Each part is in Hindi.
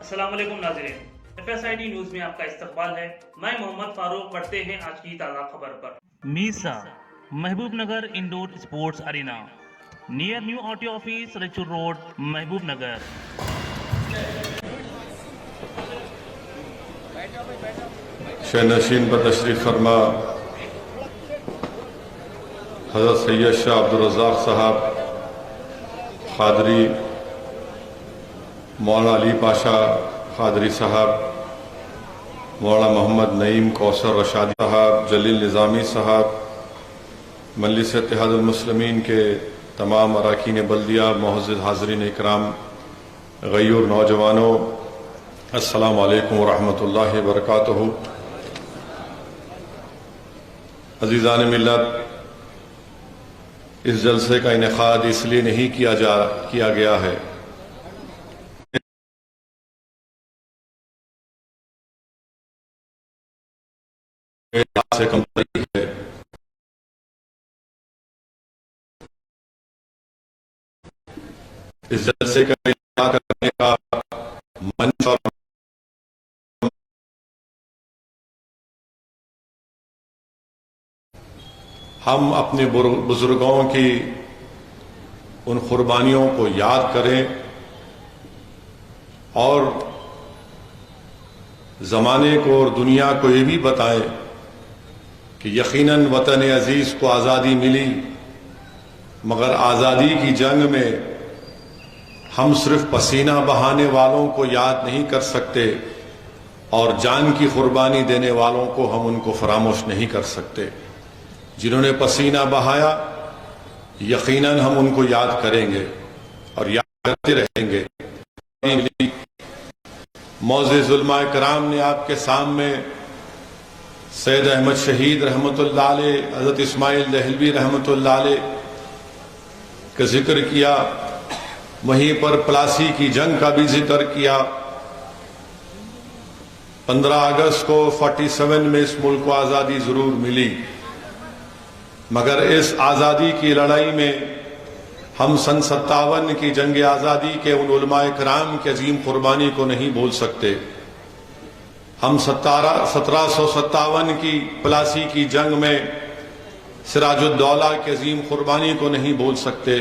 अस्सलाम वालेकुम नाज़रीन, FSID न्यूज़ में आपका इस्तकबाल है। मैं मोहम्मद फारूक। बढ़ते हैं आज की ताज़ा खबर पर। मीसा Mahbubnagar indoor sports arena near new RTO office Raichur road Mahbubnagar. शहनशीन पर तशरीफ फरमा हज़रत सैयद शाह अब्दुल रज़्ज़ाक़ साहब क़ादरी, मौलाना अली पाशा क़ादरी साहब, मौलाना मोहम्मद नईम कौसर रशादी साहब, जलील निज़ामी साहब, मजलिस इत्तेहादुल मुस्लिमीन के तमाम अरकान बल्दिया, मुअज़्ज़िज़ हाज़रीन इकराम, ग़य्यूर नौजवानों, अस्सलामु अलैकुम व रहमतुल्लाहि व बरकातुहू। अज़ीज़ान मिल्लत, इस जलसे का इनेकाद इसलिए नहीं किया गया है से कम है। इस जलसे का इनेकाद करने का मंच और हम अपने बुजुर्गों की उन कुर्बानियों को याद करें और ज़माने को और दुनिया को ये भी बताएं कि यकीनन वतन अजीज़ को आज़ादी मिली, मगर आज़ादी की जंग में हम सिर्फ पसीना बहाने वालों को याद नहीं कर सकते और जान की कुर्बानी देने वालों को हम उनको फरामोश नहीं कर सकते। जिन्होंने पसीना बहाया यकीनन हम उनको याद करेंगे और याद करते रहेंगे। मौज़िज़ उलमा कराम ने आपके सामने सैयद अहमद शहीद रहमतुल्लाह अलैह, हज़रत इस्माइल दहलवी रहमतुल्लाह अलैह का जिक्र किया, वहीं पर प्लासी की जंग का भी जिक्र किया। 15 अगस्त को 47 में इस मुल्क को आज़ादी ज़रूर मिली, मगर इस आज़ादी की लड़ाई में हम सन 57 की जंग आज़ादी के उन उलमाए कराम की अजीम कुर्बानी को नहीं भूल सकते। हम 1757 की प्लासी की जंग में सिराजुद्दौला की अजीम कुर्बानी को नहीं भूल सकते।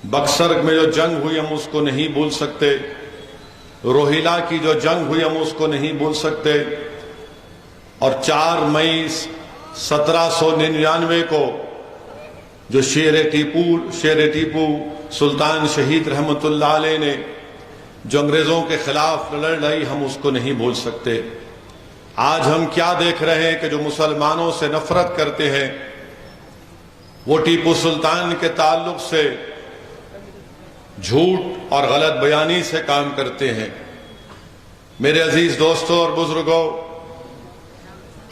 बक्सर में जो जंग हुई हम उसको नहीं भूल सकते। रोहिला की जो जंग हुई हम उसको नहीं भूल सकते। और 4 मई 1799 को जो शेर टीपू सुल्तान शहीद रहमतुल्लाह अलैह ने जो अंग्रेजों के खिलाफ लड़ाई, हम उसको नहीं भूल सकते। आज हम क्या देख रहे हैं कि जो मुसलमानों से नफरत करते हैं वो टीपू सुल्तान के ताल्लुक से झूठ और गलत बयानी से काम करते हैं। मेरे अजीज दोस्तों और बुजुर्गों,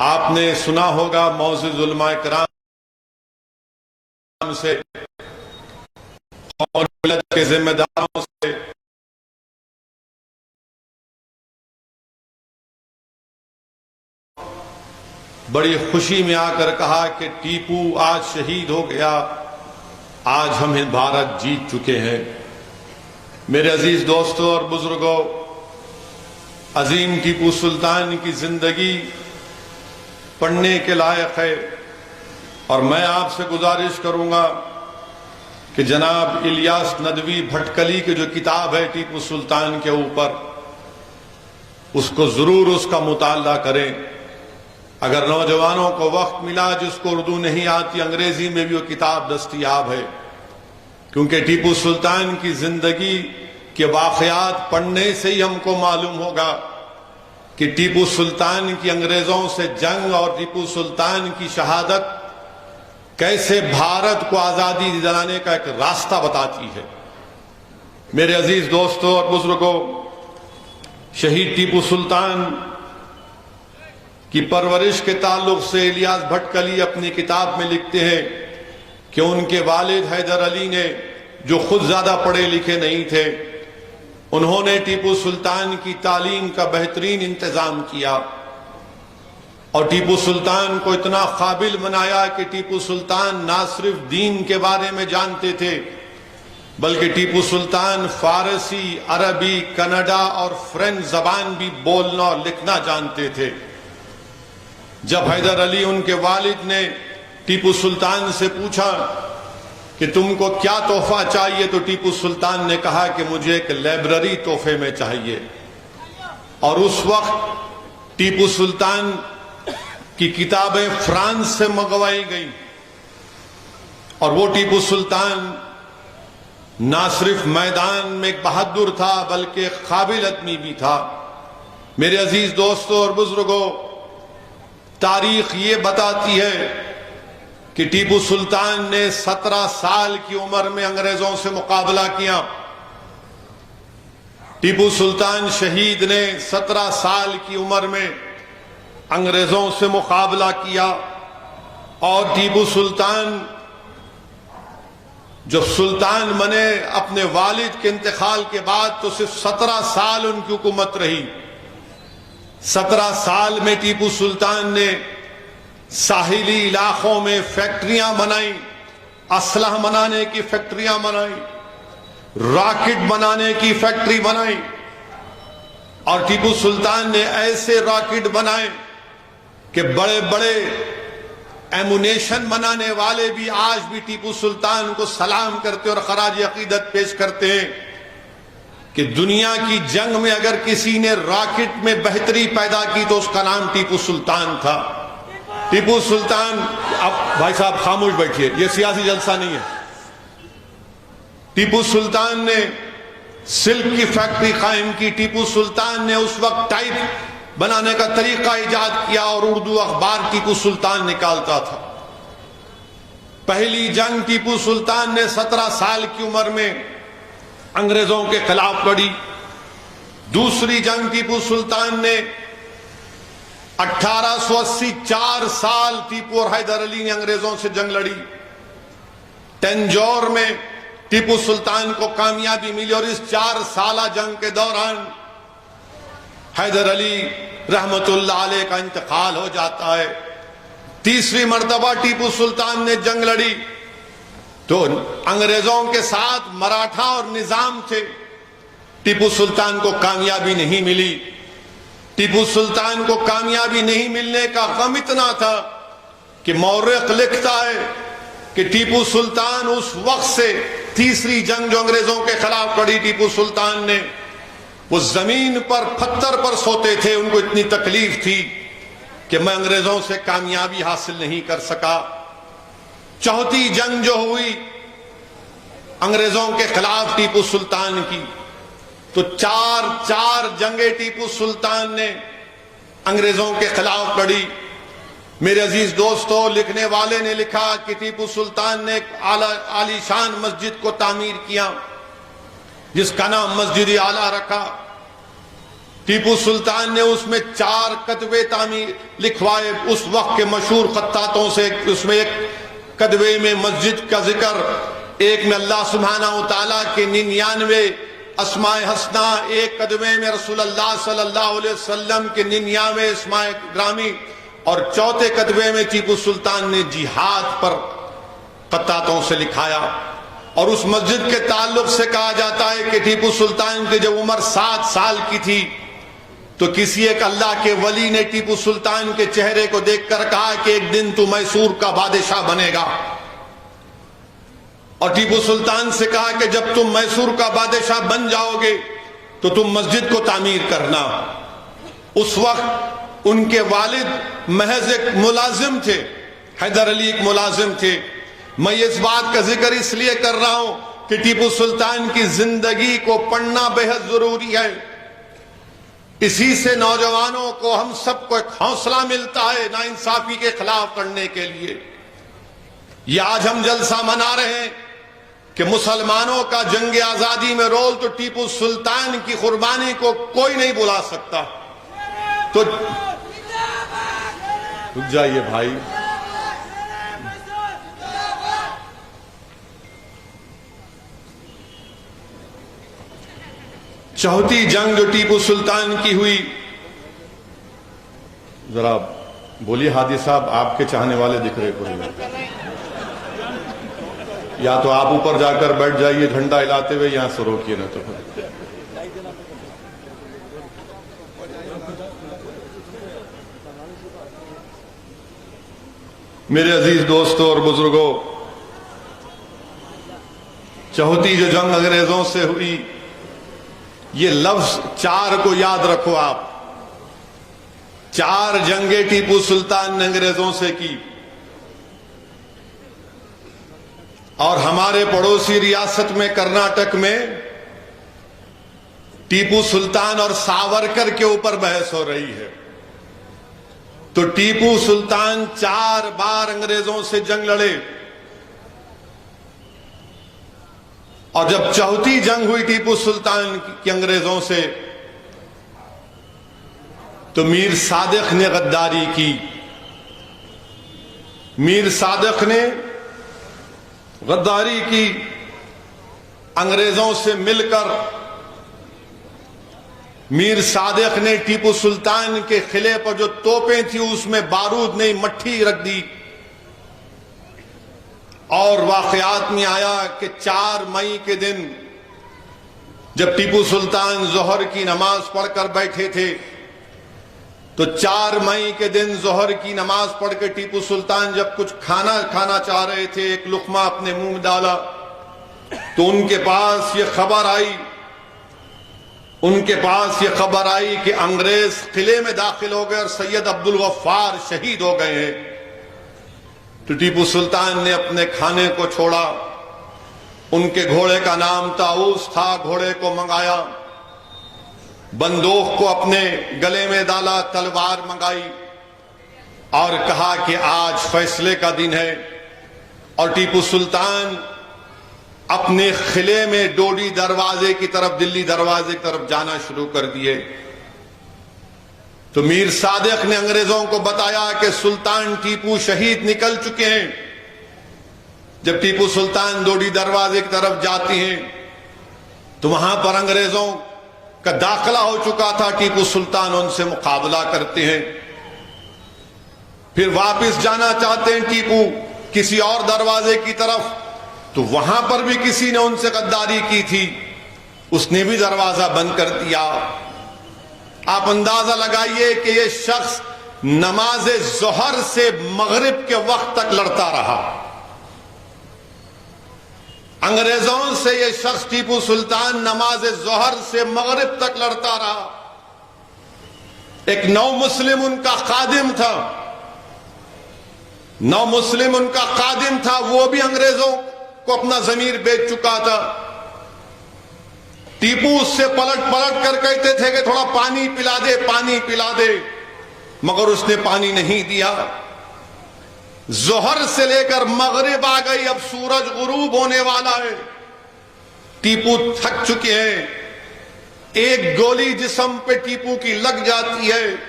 आपने सुना होगा मौजूद उलमा कराम से और मिलत के जिम्मेदारों से बड़ी खुशी में आकर कहा कि टीपू आज शहीद हो गया, आज हम भारत जीत चुके हैं। मेरे अजीज दोस्तों और बुजुर्गों, अजीम टीपू सुल्तान की जिंदगी पढ़ने के लायक है और मैं आपसे गुजारिश करूंगा कि जनाब इलियास नदवी भटकली की जो किताब है टीपू सुल्तान के ऊपर, उसको जरूर उसका मुताला करें। अगर नौजवानों को वक्त मिला, जिसको उर्दू नहीं आती, अंग्रेजी में भी वो किताब दस्तयाब है, क्योंकि टीपू सुल्तान की जिंदगी के वाकयात पढ़ने से ही हमको मालूम होगा कि टीपू सुल्तान की अंग्रेजों से जंग और टीपू सुल्तान की शहादत कैसे भारत को आजादी दिलाने का एक रास्ता बताती है। मेरे अजीज दोस्तों और बुजुर्गों, शहीद टीपू सुल्तान की परवरिश के ताल्लुक से इलियास भटकली अपनी किताब में लिखते हैं कि उनके वालिद हैदर अली ने, जो खुद ज्यादा पढ़े लिखे नहीं थे, उन्होंने टीपू सुल्तान की तालीम का बेहतरीन इंतजाम किया और टीपू सुल्तान को इतना काबिल बनाया कि टीपू सुल्तान ना सिर्फ दीन के बारे में जानते थे बल्कि टीपू सुल्तान फारसी, अरबी, कन्नड़ा और फ्रेंच जबान भी बोलना और लिखना जानते थे। जब हैदर अली उनके वालिद ने टीपू सुल्तान से पूछा कि तुमको क्या तोहफा चाहिए, तो टीपू सुल्तान ने कहा कि मुझे एक लाइब्रेरी तोहफे में चाहिए। और उस वक्त टीपू सुल्तान की किताबें फ्रांस से मंगवाई गई। और वो टीपू सुल्तान ना सिर्फ मैदान में एक बहादुर था बल्कि एक काबिल आदमी भी था। मेरे अजीज दोस्तों और बुजुर्गों, तारीख ये बताती है कि टीपू सुल्तान ने 17 साल की उम्र में अंग्रेजों से मुकाबला किया। टीपू सुल्तान शहीद ने 17 साल की उम्र में अंग्रेजों से मुकाबला किया। और टीपू सुल्तान जब सुल्तान बने अपने वालिद के इंतकाल के बाद, तो सिर्फ 17 साल उनकी हुकूमत रही। 17 साल में टीपू सुल्तान ने साहिली इलाकों में फैक्ट्रियां बनाई, असलह बनाने की फैक्ट्रियां बनाई, रॉकेट बनाने की फैक्ट्री बनाई। और टीपू सुल्तान ने ऐसे रॉकेट बनाए कि बड़े बड़े एमुनेशन बनाने वाले भी आज भी टीपू सुल्तान को सलाम करते और खराज अकीदत पेश करते हैं कि दुनिया की जंग में अगर किसी ने रॉकेट में बेहतरी पैदा की तो उसका नाम टीपू सुल्तान था। टीपू सुल्तान, अब भाई साहब खामोश बैठिए, यह सियासी जलसा नहीं है। टीपू सुल्तान ने सिल्क की फैक्ट्री कायम की। टीपू सुल्तान ने उस वक्त टाइप बनाने का तरीका इजाद किया और उर्दू अखबार टीपू सुल्तान निकालता था। पहली जंग टीपू सुल्तान ने 17 साल की उम्र में अंग्रेजों के खिलाफ लड़ी। दूसरी जंग टीपू सुल्तान ने 1880, 4 साल टीपू और हैदर अली ने अंग्रेजों से जंग लड़ी। तंजौर में टीपू सुल्तान को कामयाबी मिली और इस 4 साल जंग के दौरान हैदर अली रहमतुल्लाह अलैह का इंतकाल हो जाता है। तीसरी मर्तबा टीपू सुल्तान ने जंग लड़ी तो अंग्रेजों के साथ मराठा और निजाम थे। टीपू सुल्तान को कामयाबी नहीं मिली। टीपू सुल्तान को कामयाबी नहीं मिलने का गम इतना था कि मौर्रख लिखता है कि टीपू सुल्तान उस वक्त से तीसरी जंग जो अंग्रेजों के खिलाफ लड़ी टीपू सुल्तान ने, वो जमीन पर पत्थर पर सोते थे। उनको इतनी तकलीफ थी कि मैं अंग्रेजों से कामयाबी हासिल नहीं कर सका। चौथी जंग जो हुई अंग्रेजों के खिलाफ टीपू सुल्तान की, तो चार जंगे टीपू सुल्तान ने अंग्रेजों के खिलाफ लड़ी। मेरे अजीज दोस्तों, लिखने वाले ने लिखा कि टीपू सुल्तान ने एक आलीशान मस्जिद को तामीर किया जिसका नाम मस्जिद आला रखा। टीपू सुल्तान ने उसमें 4 कतबे तामीर लिखवाए उस वक्त के मशहूर खत्तातों से। उसमें एक कदवे में मस्जिद का जिक्र, एक में अल्लाह सुब्हानहू तआला के 99 अस्माए हसना, एक कदवे में रसूलुल्लाह सल्लल्लाहु अलैहि वसल्लम के 99 अस्माए ग्रामी, और चौथे कदवे में टीपू सुल्तान ने जिहाद पर खत्तातों से लिखाया। और उस मस्जिद के ताल्लुक से कहा जाता है कि टीपू सुल्तान की जब उम्र 7 साल की थी तो किसी एक अल्लाह के वली ने टीपू सुल्तान के चेहरे को देखकर कहा कि एक दिन तू मैसूर का बादशाह बनेगा। और टीपू सुल्तान से कहा कि जब तुम मैसूर का बादशाह बन जाओगे तो तुम मस्जिद को तामीर करना। उस वक्त उनके वालिद महज एक मुलाजिम थे, हैदर अली एक मुलाजिम थे। मैं इस बात का जिक्र इसलिए कर रहा हूं कि टीपू सुल्तान की जिंदगी को पढ़ना बेहद जरूरी है। इसी से नौजवानों को, हम सबको एक हौसला मिलता है नाइंसाफी के खिलाफ करने के लिए। ये आज हम जलसा मना रहे हैं कि मुसलमानों का जंग आजादी में रोल, तो टीपू सुल्तान की कुर्बानी को कोई नहीं बुला सकता। तो रुक जाइए भाई, चौथी जंग जो टीपू सुल्तान की हुई, जरा बोलिए हादी साहब, आपके चाहने वाले दिख रहे पूरे। या तो आप ऊपर जाकर बैठ जाइए झंडा हिलाते हुए, यहां से रोकिए ना तो फिर। मेरे अजीज दोस्तों और बुजुर्गों, चौथी जो जंग अंग्रेजों से हुई, ये लफ्ज 4 को याद रखो आप। 4 जंगे टीपू सुल्तान ने अंग्रेजों से की, और हमारे पड़ोसी रियासत में कर्नाटक में टीपू सुल्तान और सावरकर के ऊपर बहस हो रही है। तो टीपू सुल्तान 4 बार अंग्रेजों से जंग लड़े, और जब चौथी जंग हुई टीपू सुल्तान की अंग्रेजों से, तो मीर सादिक ने गद्दारी की। मीर सादिक ने गद्दारी की, अंग्रेजों से मिलकर मीर सादिक ने टीपू सुल्तान के किले पर जो तोपें थी उसमें बारूद नहीं मट्ठी रख दी, और वाकयात में आया कि 4 मई के दिन जब टीपू सुल्तान जोहर की नमाज पढ़कर बैठे थे, तो 4 मई के दिन जोहर की नमाज पढ़ के टीपू सुल्तान जब कुछ खाना खाना चाह रहे थे, एक लुकमा अपने मुंह में डाला, तो उनके पास ये खबर आई कि अंग्रेज किले में दाखिल हो गए और सैयद अब्दुल गफ्फार शहीद हो गए हैं। तो टीपू सुल्तान ने अपने खाने को छोड़ा, उनके घोड़े का नाम ताऊस था, घोड़े को मंगाया, बंदूक को अपने गले में डाला, तलवार मंगाई, और कहा कि आज फैसले का दिन है। और टीपू सुल्तान अपने किले में डोडी दरवाजे की तरफ, दिल्ली दरवाजे की तरफ जाना शुरू कर दिए। तो मीर सादिक ने अंग्रेजों को बताया कि सुल्तान टीपू शहीद निकल चुके हैं। जब टीपू सुल्तान डोडी दरवाजे की तरफ जाती हैं, तो वहां पर अंग्रेजों का दाखिला हो चुका था। टीपू सुल्तान उनसे मुकाबला करते हैं, फिर वापस जाना चाहते हैं टीपू किसी और दरवाजे की तरफ, तो वहां पर भी किसी ने उनसे गद्दारी की थी, उसने भी दरवाजा बंद कर दिया। आप अंदाजा लगाइए कि यह शख्स नमाज जोहर से मगरिब के वक्त तक लड़ता रहा। अंग्रेजों से यह शख्स टीपू सुल्तान नमाज जोहर से मगरिब तक लड़ता रहा। एक नौ मुस्लिम उनका खादिम था, वो भी अंग्रेजों को अपना जमीर बेच चुका था। टीपू उससे पलट कर कहते थे कि थोड़ा पानी पिला दे, मगर उसने पानी नहीं दिया। जोहर से लेकर मगरिब आ गई, अब सूरज गुरूब होने वाला है, टीपू थक चुके हैं। एक गोली जिस्म पे टीपू की लग जाती है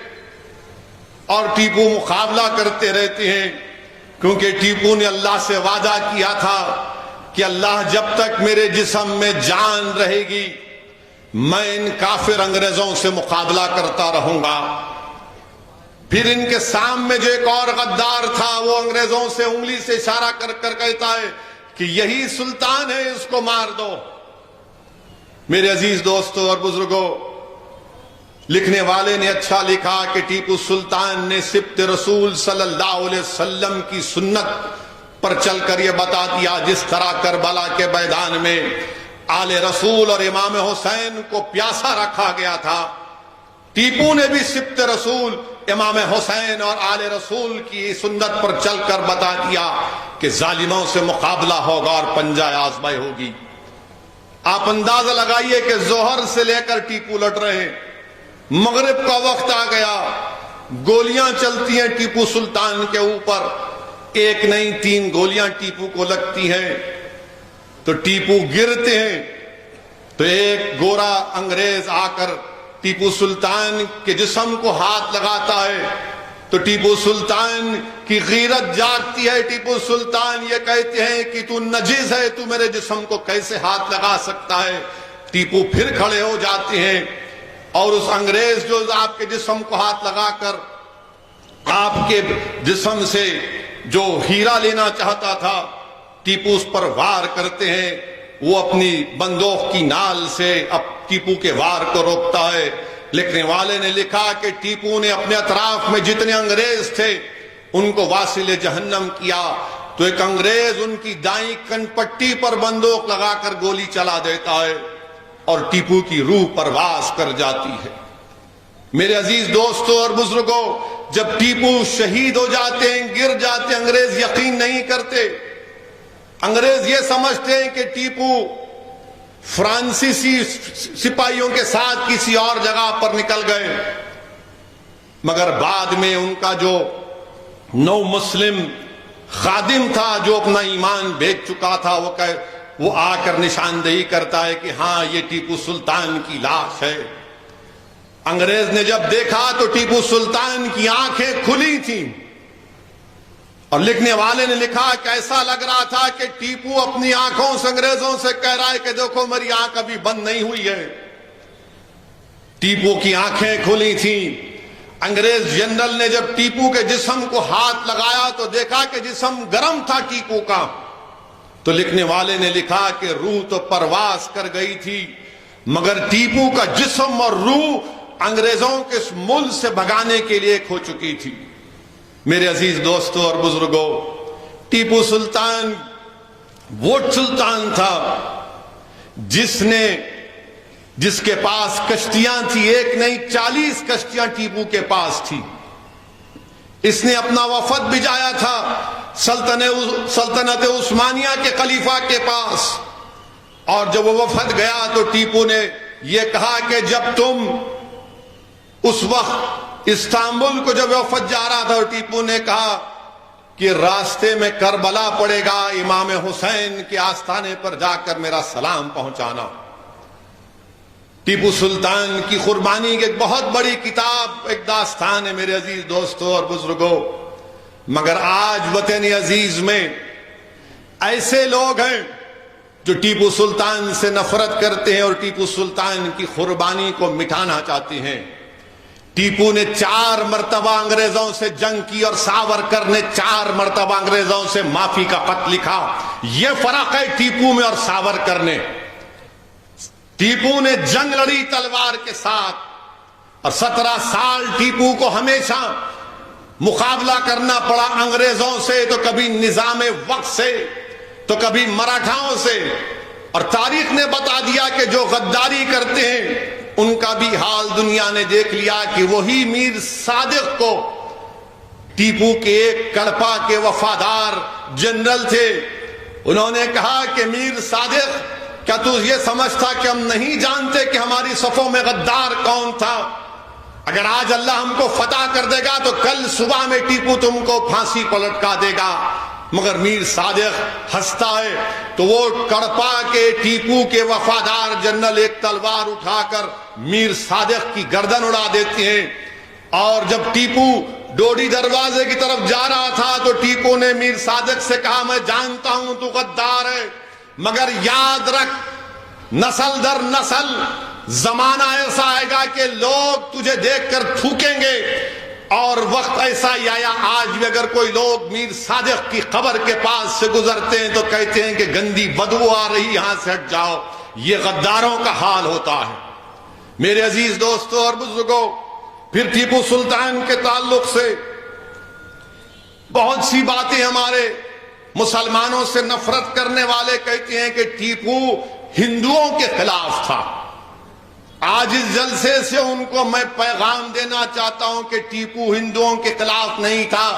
और टीपू मुकाबला करते रहते हैं, क्योंकि टीपू ने अल्लाह से वादा किया था कि अल्लाह जब तक मेरे जिस्म में जान रहेगी मैं इन काफिर अंग्रेजों से मुकाबला करता रहूंगा। फिर इनके सामने जो एक और गद्दार था, वो अंग्रेजों से उंगली से इशारा कर कहता है कि यही सुल्तान है, इसको मार दो। मेरे अजीज दोस्तों और बुजुर्गों, लिखने वाले ने अच्छा लिखा कि टीपू सुल्तान ने सिब्त रसूल सल्लल्लाहु अलैहि वसल्लम की सुन्नत पर चलकर यह बता दिया, जिस तरह करबला के मैदान में आले रसूल और इमाम हुसैन को प्यासा रखा गया था, टीपू ने भी सिब्त रसूल इमाम हुसैन और आले रसूल की सुन्नत पर चलकर बता दिया कि जालिमों से मुकाबला होगा और पंजा आजमाई होगी। आप अंदाजा लगाइए कि जोहर से लेकर टीपू लड़ रहे हैं, मगरिब का वक्त आ गया, गोलियां चलती हैं टीपू सुल्तान के ऊपर, एक नहीं 3 गोलियां टीपू को लगती हैं। तो टीपू गिरते हैं, तो एक गोरा अंग्रेज आकर टीपू सुल्तान के जिस्म को हाथ लगाता है, तो टीपू सुल्तान की गीरत जागती है। टीपू सुल्तान ये कहते हैं कि तू नजीस है, तू मेरे जिस्म को कैसे हाथ लगा सकता है। टीपू फिर खड़े हो जाते हैं और उस अंग्रेज जो आपके जिस्म को हाथ लगाकर आपके जिस्म से जो हीरा लेना चाहता था, टीपू उस पर वार करते हैं, वो अपनी बंदूक की नाल से अब टीपू के वार को रोकता है। लिखने वाले ने लिखा कि टीपू ने अपने अतराफ में जितने अंग्रेज थे उनको वासिले जहन्नम किया, तो एक अंग्रेज उनकी दाईं कनपट्टी पर बंदूक लगाकर गोली चला देता है और टीपू की रूह परवास कर जाती है। मेरे अजीज दोस्तों और बुजुर्गों, जब टीपू शहीद हो जाते हैं, गिर जाते हैं, अंग्रेज यकीन नहीं करते। अंग्रेज ये समझते हैं कि टीपू फ्रांसीसी सिपाहियों के साथ किसी और जगह पर निकल गए, मगर बाद में उनका जो नौ मुस्लिम खादिम था जो अपना ईमान बेच चुका था, वो आकर निशानदेही करता है कि हां ये टीपू सुल्तान की लाश है। अंग्रेज ने जब देखा तो टीपू सुल्तान की आंखें खुली थीं और लिखने वाले ने लिखा कि ऐसा लग रहा था कि टीपू अपनी आंखों से अंग्रेजों से कह रहा है कि देखो मेरी आंख अभी बंद नहीं हुई है। टीपू की आंखें खुली थीं। अंग्रेज जनरल ने जब टीपू के जिस्म को हाथ लगाया तो देखा कि जिस्म गर्म था टीपू का। तो लिखने वाले ने लिखा कि रूह तो परवास कर गई थी, मगर टीपू का जिस्म और रूह अंग्रेजों के इस मुल्क से भगाने के लिए खो चुकी थी। मेरे अजीज दोस्तों और बुजुर्गों, टीपू सुल्तान वो सुल्तान था जिसके पास कश्तियां थी, एक नहीं 40 कश्तियां टीपू के पास थी। इसने अपना वफद भिजाया था सल्तनत उस्मानिया के खलीफा के पास, और जब वो वफद गया तो टीपू ने यह कहा कि जब तुम उस वक्त इस्तांबुल को जब वफद जा रहा था, तो टीपू ने कहा कि रास्ते में करबला पड़ेगा, इमाम हुसैन के आस्थाने पर जाकर मेरा सलाम पहुंचाना। टीपू सुल्तान की कुर्बानी की एक बहुत बड़ी किताब, एक दास्तान है मेरे अजीज दोस्तों और बुजुर्गों। मगर आज वतन अजीज में ऐसे लोग हैं जो टीपू सुल्तान से नफरत करते हैं और टीपू सुल्तान की कुर्बानी को मिटाना चाहते हैं। टीपू ने 4 मरतबा अंग्रेजों से जंग की और सावरकर ने 4 मरतबा अंग्रेजों से माफी का खत लिखा। यह फर्क है टीपू में और सावरकर ने। टीपू ने जंग लड़ी तलवार के साथ और 17 साल टीपू को हमेशा मुकाबला करना पड़ा अंग्रेजों से, तो कभी निजामे वक्त से, तो कभी मराठाओं से। और तारीख ने बता दिया कि जो गद्दारी करते हैं उनका भी हाल दुनिया ने देख लिया कि वही मीर सादिक को, टीपू के एक कड़पा के वफादार जनरल थे, उन्होंने कहा कि मीर सादिक, क्या तू ये समझता कि हम नहीं जानते कि हमारी सफों में गद्दार कौन था? अगर आज अल्लाह हमको फतह कर देगा तो कल सुबह में टीपू तुमको फांसी पर लटका देगा। मगर मीर सादिक हंसता है, तो वो कड़पा के टीपू के वफादार जनरल एक तलवार उठाकर मीर सादिक की गर्दन उड़ा देते हैं। और जब टीपू डोडी दरवाजे की तरफ जा रहा था तो टीपू ने मीर सादिक से कहा, मैं जानता हूं तू गद्दार है, मगर याद रख, नस्ल दर नस्ल जमाना ऐसा आएगा कि लोग तुझे देखकर थूकेंगे। और वक्त ऐसा ही आया, आज भी अगर कोई लोग मीर सादिक की कब्र के पास से गुजरते हैं तो कहते हैं कि गंदी बदबू आ रही, यहां से हट जाओ। ये गद्दारों का हाल होता है। मेरे अजीज दोस्तों और बुजुर्गों, फिर टीपू सुल्तान के ताल्लुक से बहुत सी बातें हमारे मुसलमानों से नफरत करने वाले कहते हैं कि टीपू हिंदुओं के खिलाफ था। आज इस जलसे से उनको मैं पैगाम देना चाहता हूं कि टीपू हिंदुओं के खिलाफ नहीं था।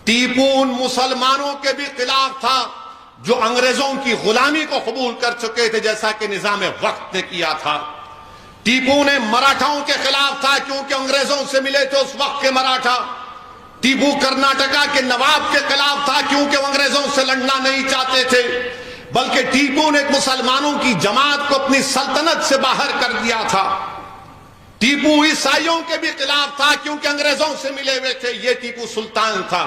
टीपू उन मुसलमानों के भी खिलाफ था जो अंग्रेजों की गुलामी को कबूल कर चुके थे, जैसा कि निजाम वक्त ने किया था। टीपू ने मराठाओं के खिलाफ था क्योंकि अंग्रेजों से मिले थे उस वक्त के मराठा। टीपू कर्नाटका के नवाब के खिलाफ था क्योंकि अंग्रेजों से लड़ना नहीं चाहते थे। बल्कि टीपू ने मुसलमानों की जमात को अपनी सल्तनत से बाहर कर दिया था। टीपू ईसाइयों के भी खिलाफ था क्योंकि अंग्रेजों से मिले हुए थे। ये टीपू सुल्तान था।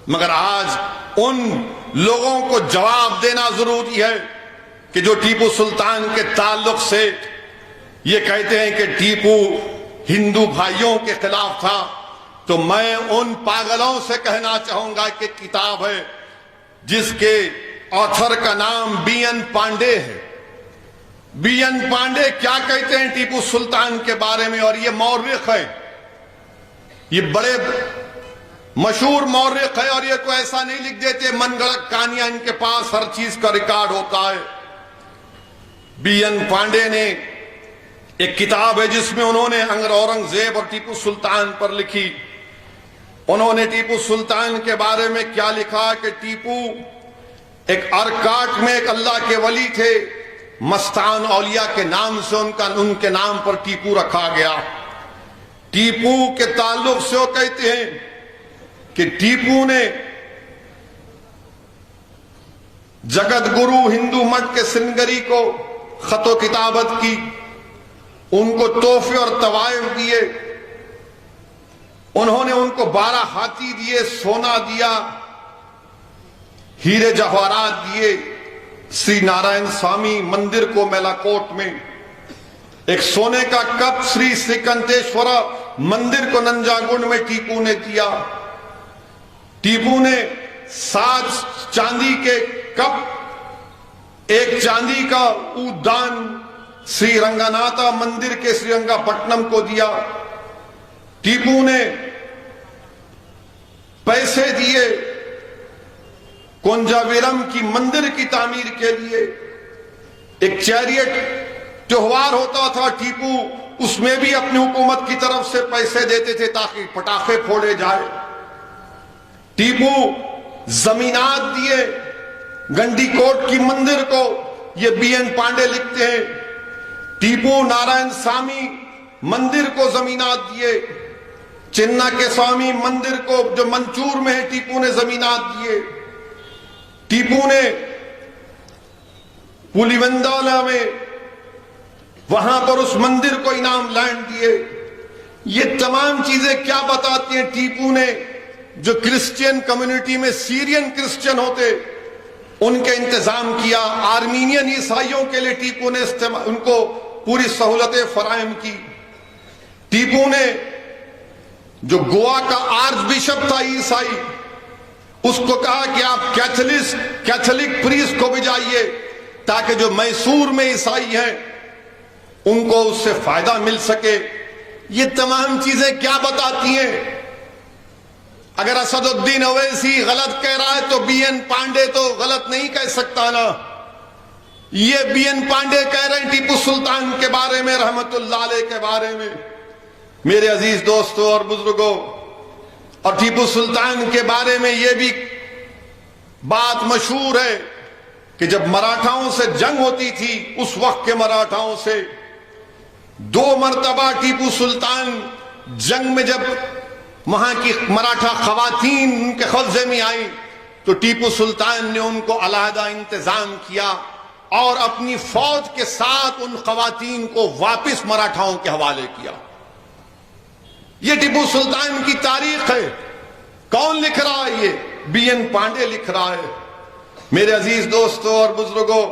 मगर आज उन लोगों को जवाब देना जरूरी है कि जो टीपू सुल्तान के ताल्लुक से ये कहते हैं कि टीपू हिंदू भाइयों के खिलाफ था। तो मैं उन पागलों से कहना चाहूंगा कि किताब है जिसके ऑथर का नाम बीएन पांडे है। बीएन पांडे क्या कहते हैं टीपू सुल्तान के बारे में, और ये मौर्रिख है, ये बड़े मशहूर मौर्रिख है, और ये कोई ऐसा नहीं लिख देते मनगढ़ंत कहानियां, इनके पास हर चीज का रिकॉर्ड होता है। बीएन पांडे ने एक किताब है जिसमें उन्होंने औरंगजेब और टीपू सुल्तान पर लिखी। उन्होंने टीपू सुल्तान के बारे में क्या लिखा कि टीपू एक अरकाट में एक अल्लाह के वली थे, मस्तान औलिया के नाम से उनके नाम पर टीपू रखा गया। टीपू के ताल्लुक से वो कहते हैं कि टीपू ने जगत गुरु हिंदू मठ के सिंगरी को खतो किताबत की, उनको तोहफे और तवायफ दिए, उन्होंने उनको 12 हाथी दिए, सोना दिया, हीरे जवाहरात दिए। श्री नारायण स्वामी मंदिर को मेलाकोट में एक सोने का कप, श्री श्रीकंतेश्वर मंदिर को नंजागुंड में टीपू ने दिया। टीपू ने 7 चांदी के कप, 1 चांदी का उद्यान श्री रंगनाथा मंदिर के श्रीरंगापट्टनम को दिया। टीपू ने पैसे दिए कोंजावीरम की मंदिर की तामीर के लिए। एक चैरियट त्योहार होता था, टीपू उसमें भी अपनी हुकूमत की तरफ से पैसे देते थे ताकि पटाखे फोड़े जाए। टीपू जमीनात दिए गंडीकोट की मंदिर को, ये बीएन पांडे लिखते हैं। टीपू नारायण स्वामी मंदिर को जमीनात दिए, चिन्ना के स्वामी मंदिर को जो मंचूर में है टीपू ने जमीनात दिए। टीपू ने पुलिवंदाना में वहां पर उस मंदिर को इनाम लैंड दिए। ये तमाम चीजें क्या बताती हैं, टीपू ने जो क्रिश्चियन कम्युनिटी में सीरियन क्रिश्चियन होते उनके इंतजाम किया। आर्मीनियन ईसाइयों के लिए टीपू ने उनको पूरी सहूलतें फराहम की। टीपू ने जो गोवा का आर्च बिशप था ईसाई, उसको कहा कि आप कैथोलिक प्रीस्ट को भिजाइए ताकि जो मैसूर में ईसाई हैं उनको उससे फायदा मिल सके। ये तमाम चीजें क्या बताती हैं? अगर असदुद्दीन ओवैसी गलत कह रहा है तो बीएन पांडे तो गलत नहीं कह सकता ना। ये बीएन पांडे कह रहे हैं टीपू सुल्तान के बारे में, रहमतुल्लाह अलैह के बारे में। मेरे अजीज दोस्तों और बुजुर्गों, और टीपू सुल्तान के बारे में यह भी बात मशहूर है कि जब मराठाओं से जंग होती थी, उस वक्त के मराठाओं से 2 मरतबा टीपू सुल्तान जंग में, जब वहां की मराठा खवातीन उनके कब्जे में आई तो टीपू सुल्तान ने उनको अलहदा इंतजाम किया और अपनी फौज के साथ उन खवातीन को वापस मराठाओं के हवाले किया। ये टीपू सुल्तान की तारीख है। कौन लिख रहा है? ये बीएन पांडे लिख रहा है। मेरे अजीज दोस्तों और बुजुर्गों,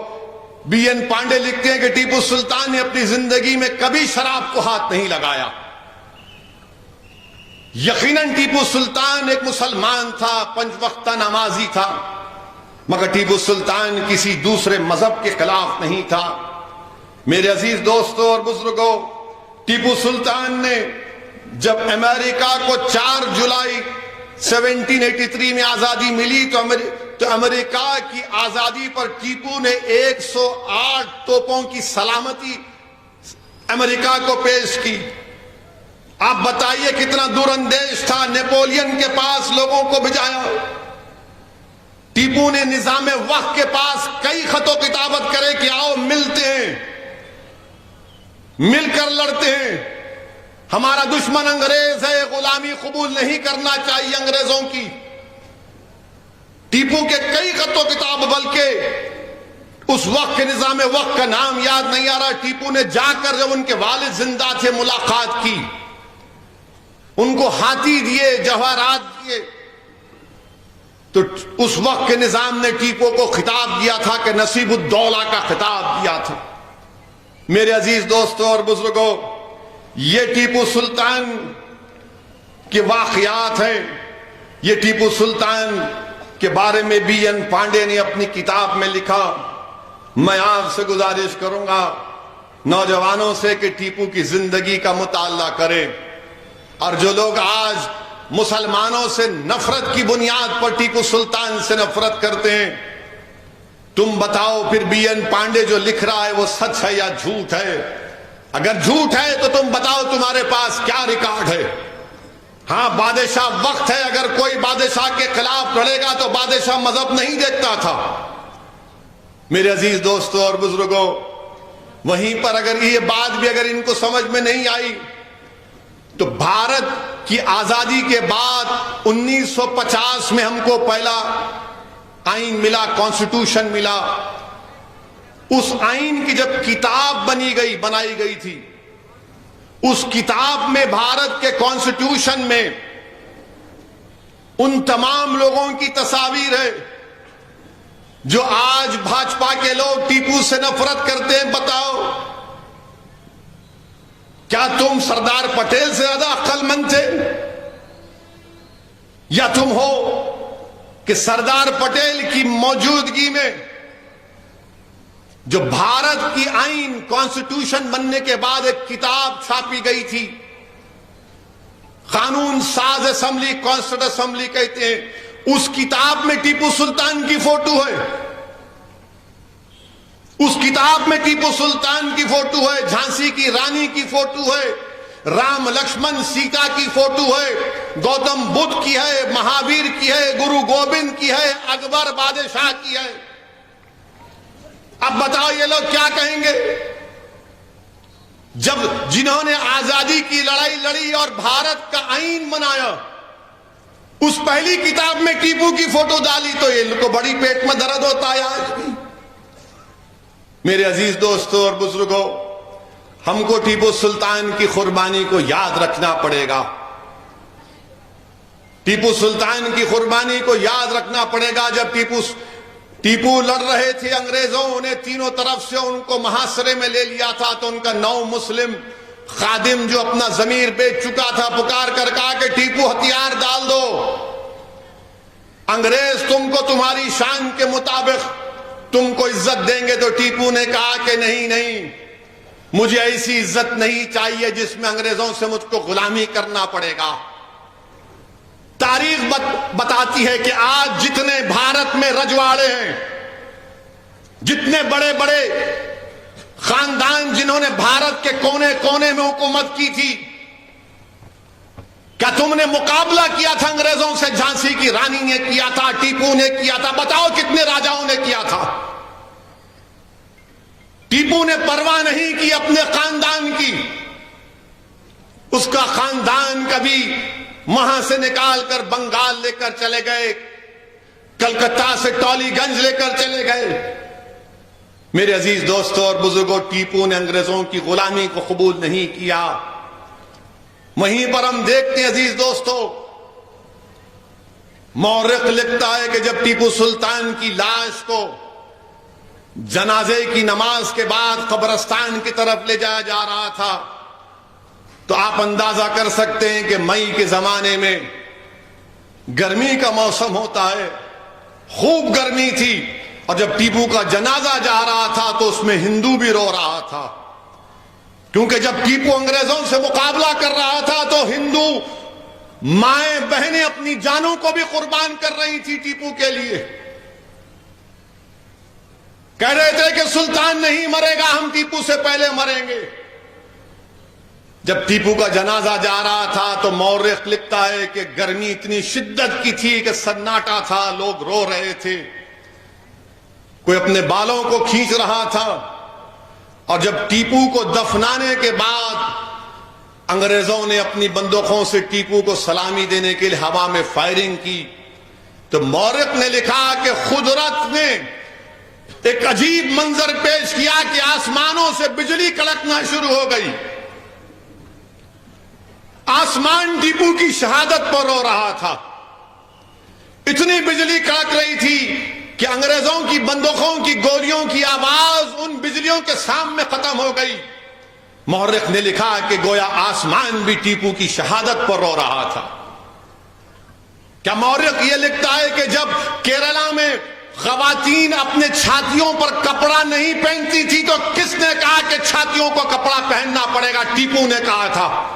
बीएन पांडे लिखते हैं कि टीपू सुल्तान ने अपनी जिंदगी में कभी शराब को हाथ नहीं लगाया। यकीनन टीपू सुल्तान एक मुसलमान था, 5 वक्त नमाजी था, मगर टीपू सुल्तान किसी दूसरे मजहब के खिलाफ नहीं था। मेरे अजीज दोस्तों और बुजुर्गों, टीपू सुल्तान ने जब अमेरिका को 4 जुलाई 1783 में आजादी मिली तो अमेरिका की आजादी पर टीपू ने 108 तोपों की सलामती अमेरिका को पेश की। आप बताइए कितना दूरंदेश था। नेपोलियन के पास लोगों को भिजाया। टीपू ने निजाम वक्त के पास कई खतों किताबत करे कि आओ मिलते हैं, मिलकर लड़ते हैं। हमारा दुश्मन अंग्रेज है, गुलामी कबूल नहीं करना चाहिए अंग्रेजों की। टीपू के कई खतों किताब, बल्कि उस वक्त के निजाम वक्त का नाम याद नहीं आ रहा। टीपू ने जाकर जब उनके वालिद जिंदा थे मुलाकात की, उनको हाथी दिए, जवाहरात दिए, तो उस वक्त के निजाम ने टीपू को खिताब दिया था कि नसीबुद्दौला का खिताब दिया था। मेरे अजीज दोस्तों और बुजुर्गों, ये टीपू सुल्तान के वाकयात हैं। ये टीपू सुल्तान के बारे में बीएन पांडे ने अपनी किताब में लिखा। मैं आपसे गुजारिश करूंगा नौजवानों से कि टीपू की जिंदगी का मुताला करें। और जो लोग आज मुसलमानों से नफरत की बुनियाद पर टीपू सुल्तान से नफरत करते हैं, तुम बताओ फिर बीएन पांडे जो लिख रहा है वो सच है या झूठ है? अगर झूठ है तो तुम बताओ तुम्हारे पास क्या रिकॉर्ड है? हां, बादशाह वक्त है, अगर कोई बादशाह के खिलाफ लड़ेगा तो बादशाह मजहब नहीं देखता था। मेरे अजीज दोस्तों और बुजुर्गों, वहीं पर अगर ये बात भी अगर इनको समझ में नहीं आई तो भारत की आजादी के बाद 1950 में हमको पहला आईन मिला, कॉन्स्टिट्यूशन मिला। उस आईन की जब किताब बनाई गई थी, उस किताब में भारत के कॉन्स्टिट्यूशन में उन तमाम लोगों की तस्वीर है जो आज भाजपा के लोग टीपू से नफरत करते हैं। बताओ, क्या तुम सरदार पटेल से ज्यादा अक्लमंद थे? या तुम हो कि सरदार पटेल की मौजूदगी में जो भारत की आईन कॉन्स्टिट्यूशन बनने के बाद एक किताब छापी गई थी, कानून साज असेंबली, कॉन्स्टिट्यूशन असेंबली कहते हैं, उस किताब में टीपू सुल्तान की फोटो है। उस किताब में टीपू सुल्तान की फोटो है, झांसी की रानी की फोटो है, राम लक्ष्मण सीता की फोटो है, गौतम बुद्ध की है, महावीर की है, गुरु गोविंद की है, अकबर बादशाह की है। अब बताओ ये लोग क्या कहेंगे जब जिन्होंने आजादी की लड़ाई लड़ी और भारत का आईन बनाया, उस पहली किताब में टीपू की फोटो डाली तो इनको बड़ी पेट में दर्द होता है आज भी। मेरे अजीज दोस्तों और बुजुर्गों, हमको टीपू सुल्तान की कुर्बानी को याद रखना पड़ेगा। टीपू सुल्तान की कुर्बानी को याद रखना पड़ेगा। जब टीपू लड़ रहे थे, अंग्रेजों ने तीनों तरफ से उनको महासरे में ले लिया था, तो उनका नौ मुस्लिम खादिम जो अपना जमीर बेच चुका था, पुकार कर कहा कि टीपू हथियार डाल दो, अंग्रेज तुमको तुम्हारी शान के मुताबिक तुमको इज्जत देंगे। तो टीपू ने कहा कि नहीं नहीं, मुझे ऐसी इज्जत नहीं चाहिए जिसमें अंग्रेजों से मुझको गुलामी करना पड़ेगा। तारीख बताती है कि आज जितने भारत में रजवाड़े हैं, जितने बड़े बड़े खानदान जिन्होंने भारत के कोने कोने में हुकूमत की थी, क्या तुमने मुकाबला किया था अंग्रेजों से? झांसी की रानी ने किया था, टीपू ने किया था। बताओ कितने राजाओं ने किया था? टीपू ने परवाह नहीं की अपने खानदान की। उसका खानदान कभी वहां से निकालकर बंगाल लेकर चले गए, कलकत्ता से टॉलीगंज लेकर चले गए। मेरे अजीज दोस्तों और बुजुर्गों, टीपू ने अंग्रेजों की गुलामी को कबूल नहीं किया। वहीं पर हम देखते हैं अजीज दोस्तों, मौर्रिख लिखता है कि जब टीपू सुल्तान की लाश को जनाजे की नमाज के बाद कब्रिस्तान की तरफ ले जाया जा रहा था, तो आप अंदाजा कर सकते हैं कि मई के जमाने में गर्मी का मौसम होता है, खूब गर्मी थी। और जब टीपू का जनाजा जा रहा था तो उसमें हिंदू भी रो रहा था, क्योंकि जब टीपू अंग्रेजों से मुकाबला कर रहा था तो हिंदू माएं बहनें अपनी जानों को भी कुर्बान कर रही थी टीपू के लिए। कह रहे थे कि सुल्तान नहीं मरेगा, हम टीपू से पहले मरेंगे। जब टीपू का जनाजा जा रहा था तो मौर्रिख लिखता है कि गर्मी इतनी शिद्दत की थी कि सन्नाटा था, लोग रो रहे थे, कोई अपने बालों को खींच रहा था। और जब टीपू को दफनाने के बाद अंग्रेजों ने अपनी बंदूकों से टीपू को सलामी देने के लिए हवा में फायरिंग की, तो मौर्रिख ने लिखा कि कुदरत ने एक अजीब मंजर पेश किया कि आसमानों से बिजली कड़कना शुरू हो गई। आसमान टीपू की शहादत पर रो रहा था। इतनी बिजली कड़क रही थी कि अंग्रेजों की बंदूकों की गोलियों की आवाज उन बिजलियों के सामने खत्म हो गई। मौर्रिख ने लिखा कि गोया आसमान भी टीपू की शहादत पर रो रहा था। क्या मौर्ख ये लिखता है कि जब केरला में खवातीन अपने छातियों पर कपड़ा नहीं पहनती थी तो किसने कहा कि छातियों को कपड़ा पहनना पड़ेगा? टीपू ने कहा था।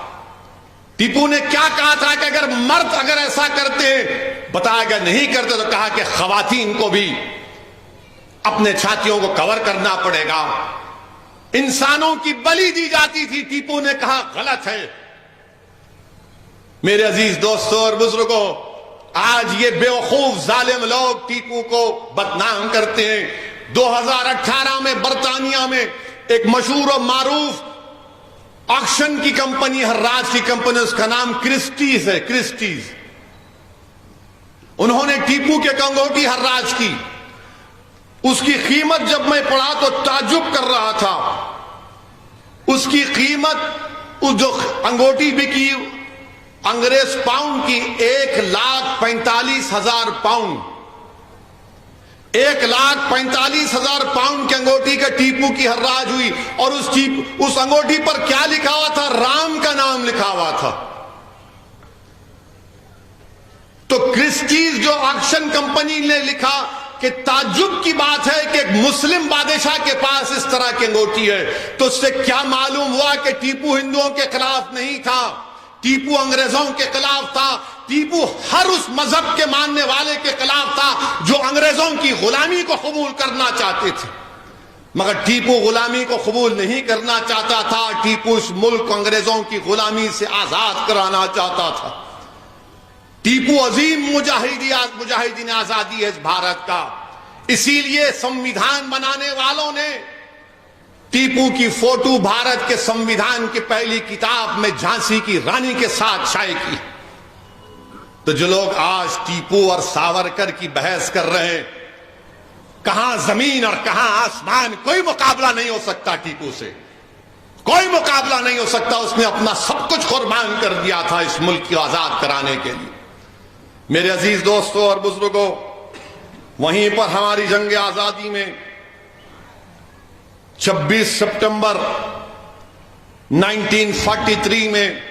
टीपू ने क्या कहा था कि अगर मर्द अगर ऐसा करते, बताया गया नहीं करते, तो कहा कि खवातीन को भी अपने छातियों को कवर करना पड़ेगा। इंसानों की बलि दी जाती थी, टीपू ने कहा गलत है। मेरे अजीज दोस्तों और बुजुर्गों, आज ये बेवकूफ जालिम लोग टीपू को बदनाम करते हैं। 2018 में बरतानिया में एक मशहूर और मारूफ ऑक्शन की कंपनी, हर्राज की कंपनी, उसका नाम क्रिस्टीज है, क्रिस्टीज। उन्होंने टीपू के अंगूठी हर्राज की। उसकी कीमत जब मैं पढ़ा तो ताज्जुब कर रहा था। उसकी कीमत, उस जो अंगूठी बिकी अंग्रेज पाउंड की, 1,45,000 पाउंड, 1,45,000 पाउंड की अंगूठी का टीपू की हर्राज हुई। और उस अंगूठी पर क्या लिखा हुआ था? राम का नाम लिखा हुआ था। तो क्रिस्टीज जो ऑक्शन कंपनी ने लिखा कि ताज्जुब की बात है कि एक मुस्लिम बादशाह के पास इस तरह की अंगूठी है, तो उससे क्या मालूम हुआ कि टीपू हिंदुओं के खिलाफ नहीं था, टीपू अंग्रेजों के खिलाफ था। टीपू हर उस मजहब के मानने वाले के खिलाफ था जो अंग्रेजों की गुलामी को कबूल करना चाहते थे। मगर टीपू गुलामी को कबूल नहीं करना चाहता था। टीपू इस मुल्क को अंग्रेजों की गुलामी से आजाद कराना चाहता था। टीपू अजीम मुजाहिदीन आजादी है इस भारत का। इसीलिए संविधान बनाने वालों ने टीपू की फोटो भारत के संविधान की पहली किताब में झांसी की रानी के साथ शाये की। तो जो लोग आज टीपू और सावरकर की बहस कर रहे हैं, कहां जमीन और कहां आसमान, कोई मुकाबला नहीं हो सकता टीपू से, कोई मुकाबला नहीं हो सकता। उसने अपना सब कुछ कुर्बान कर दिया था इस मुल्क को आजाद कराने के लिए। मेरे अजीज दोस्तों और बुजुर्गों, वहीं पर हमारी जंग आजादी में 26 सितंबर 1943 में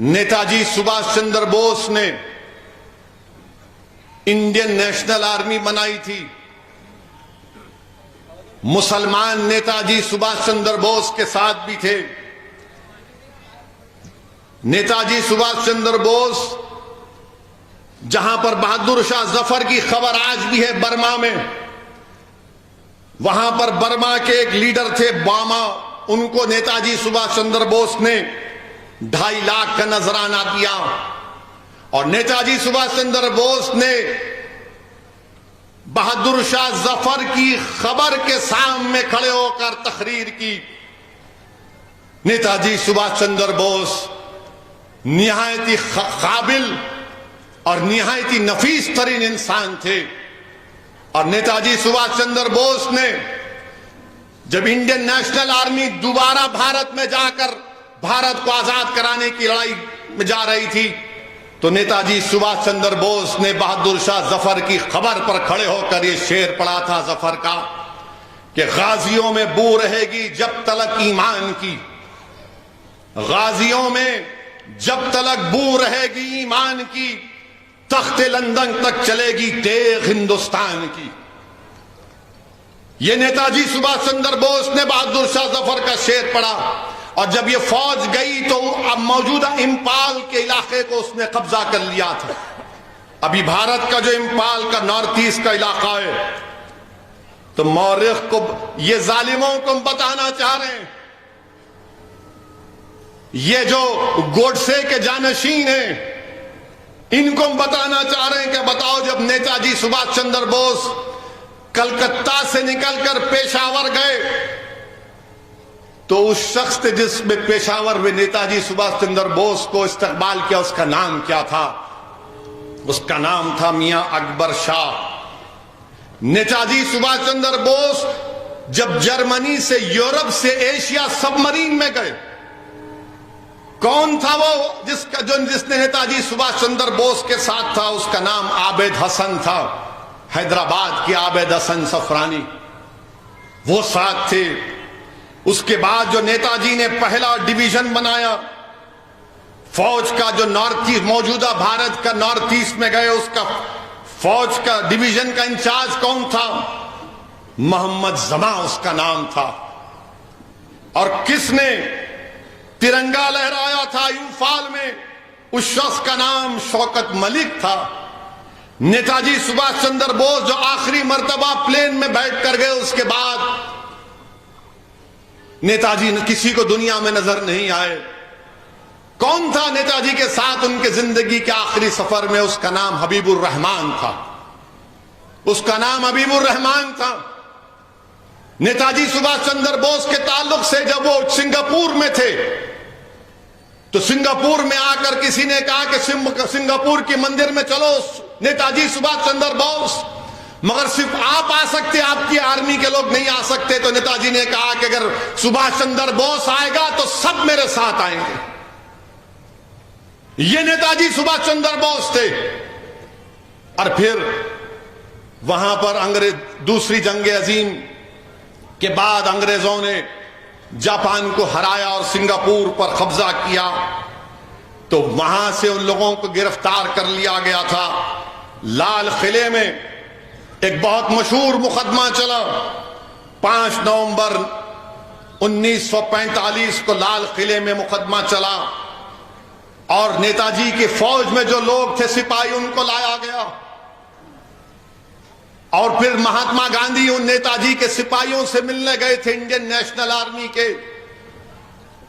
नेताजी सुभाष चंद्र बोस ने इंडियन नेशनल आर्मी बनाई थी। मुसलमान नेताजी सुभाष चंद्र बोस के साथ भी थे। नेताजी सुभाष चंद्र बोस, जहां पर बहादुर शाह जफर की खबर आज भी है बर्मा में, वहां पर बर्मा के एक लीडर थे बामा, उनको नेताजी सुभाष चंद्र बोस ने 2.5 लाख का नजराना दिया। और नेताजी सुभाष चंद्र बोस ने बहादुर शाह जफर की खबर के सामने खड़े होकर तकरीर की। नेताजी सुभाष चंद्र बोस निहायत ही काबिल और निहायत ही नफीस तरीन इंसान थे। और नेताजी सुभाष चंद्र बोस ने जब इंडियन नेशनल आर्मी दोबारा भारत में जाकर भारत को आजाद कराने की लड़ाई में जा रही थी, तो नेताजी सुभाष चंद्र बोस ने बहादुर शाह जफर की खबर पर खड़े होकर यह शेर पढ़ा था जफर का कि गाजियों में बू रहेगी जब तलक ईमान की, गाजियों में जब तलक बू रहेगी ईमान की, तख्ते लंदन तक चलेगी तेग हिंदुस्तान की। यह नेताजी सुभाष चंद्र बोस ने बहादुर शाह जफर का शेर पढ़ा। और जब यह फौज गई तो अब मौजूदा इंपाल के इलाके को उसने कब्जा कर लिया था। अभी भारत का जो इंपाल का नॉर्थ ईस्ट का इलाका है, तो मौर्ख को, ये जालिमों को बताना चाह रहे हैं, ये जो गोडसे के जानशीन हैं, इनको हम बताना चाह रहे हैं कि बताओ, जब नेताजी सुभाष चंद्र बोस कलकत्ता से निकलकर पेशावर गए, तो उस शख्स ने जिसमें पेशावर में नेताजी सुभाष चंद्र बोस को इस्तकबाल किया, उसका नाम क्या था? उसका नाम था मियां अकबर शाह। नेताजी सुभाष चंद्र बोस जब जर्मनी से यूरोप से एशिया सबमरीन में गए, कौन था वो जिसने नेताजी सुभाष चंद्र बोस के साथ था? उसका नाम आबिद हसन था, हैदराबाद के आबिद हसन सफरानी, वो साथ थे। उसके बाद जो नेताजी ने पहला डिवीजन बनाया, फौज का जो नॉर्थ ईस्ट, मौजूदा भारत का नॉर्थ ईस्ट में गए, उसका फौज का डिवीजन का इंचार्ज कौन था? मोहम्मद जमा उसका नाम था। और किसने तिरंगा लहराया था इंफाल में? उस शख्स का नाम शौकत मलिक था। नेताजी सुभाष चंद्र बोस जो आखिरी मर्तबा प्लेन में बैठ कर गए, उसके बाद नेताजी किसी को दुनिया में नजर नहीं आए। कौन था नेताजी के साथ उनके जिंदगी के आखिरी सफर में? उसका नाम हबीबुर रहमान था। उसका नाम हबीबुर रहमान था। नेताजी सुभाष चंद्र बोस के ताल्लुक से जब वो सिंगापुर में थे, तो सिंगापुर में आकर किसी ने कहा कि सिंगापुर के मंदिर में चलो नेताजी सुभाष चंद्र बोस, मगर सिर्फ आप आ सकते, आपकी आर्मी के लोग नहीं आ सकते। तो नेताजी ने कहा कि अगर सुभाष चंद्र बोस आएगा तो सब मेरे साथ आएंगे। ये नेताजी सुभाष चंद्र बोस थे। और फिर वहां पर दूसरी जंग अजीम के बाद अंग्रेजों ने जापान को हराया और सिंगापुर पर कब्जा किया, तो वहां से उन लोगों को गिरफ्तार कर लिया गया था। लाल किले में एक बहुत मशहूर मुकदमा चला। 5 नवंबर 1945 को लाल किले में मुकदमा चला और नेताजी की फौज में जो लोग थे सिपाही, उनको लाया गया। और फिर महात्मा गांधी उन नेताजी के सिपाहियों से मिलने गए थे, इंडियन नेशनल आर्मी के।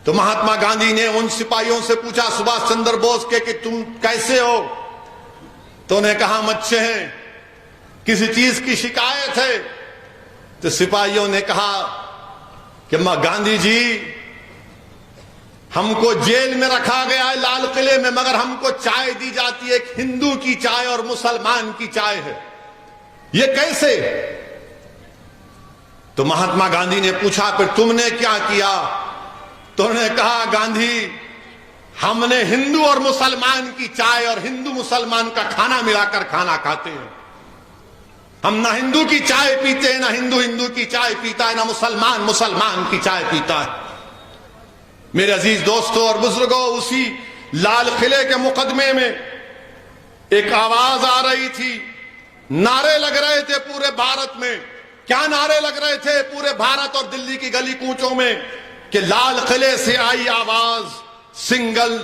तो महात्मा गांधी ने उन सिपाहियों से पूछा सुभाष चंद्र बोस के कि तुम कैसे हो? तो उन्हें कहा हम अच्छे हैं। किसी चीज की शिकायत है? तो सिपाहियों ने कहा कि गांधी जी, हमको जेल में रखा गया है लाल किले में, मगर हमको चाय दी जाती है, एक हिंदू की चाय और मुसलमान की चाय है, ये कैसे? तो महात्मा गांधी ने पूछा फिर तुमने क्या किया? तो उन्होंने कहा गांधी, हमने हिंदू और मुसलमान की चाय और हिंदू मुसलमान का खाना मिलाकर खाना खाते हैं। हम ना हिंदू की चाय पीते हैं, ना हिंदू की चाय पीता है, ना मुसलमान की चाय पीता है। मेरे अजीज दोस्तों और बुजुर्गों, उसी लाल किले के मुकदमे में एक आवाज आ रही थी, नारे लग रहे थे पूरे भारत में। क्या नारे लग रहे थे पूरे भारत और दिल्ली की गली कूचों में? कि लाल किले से आई आवाज, सिंगल,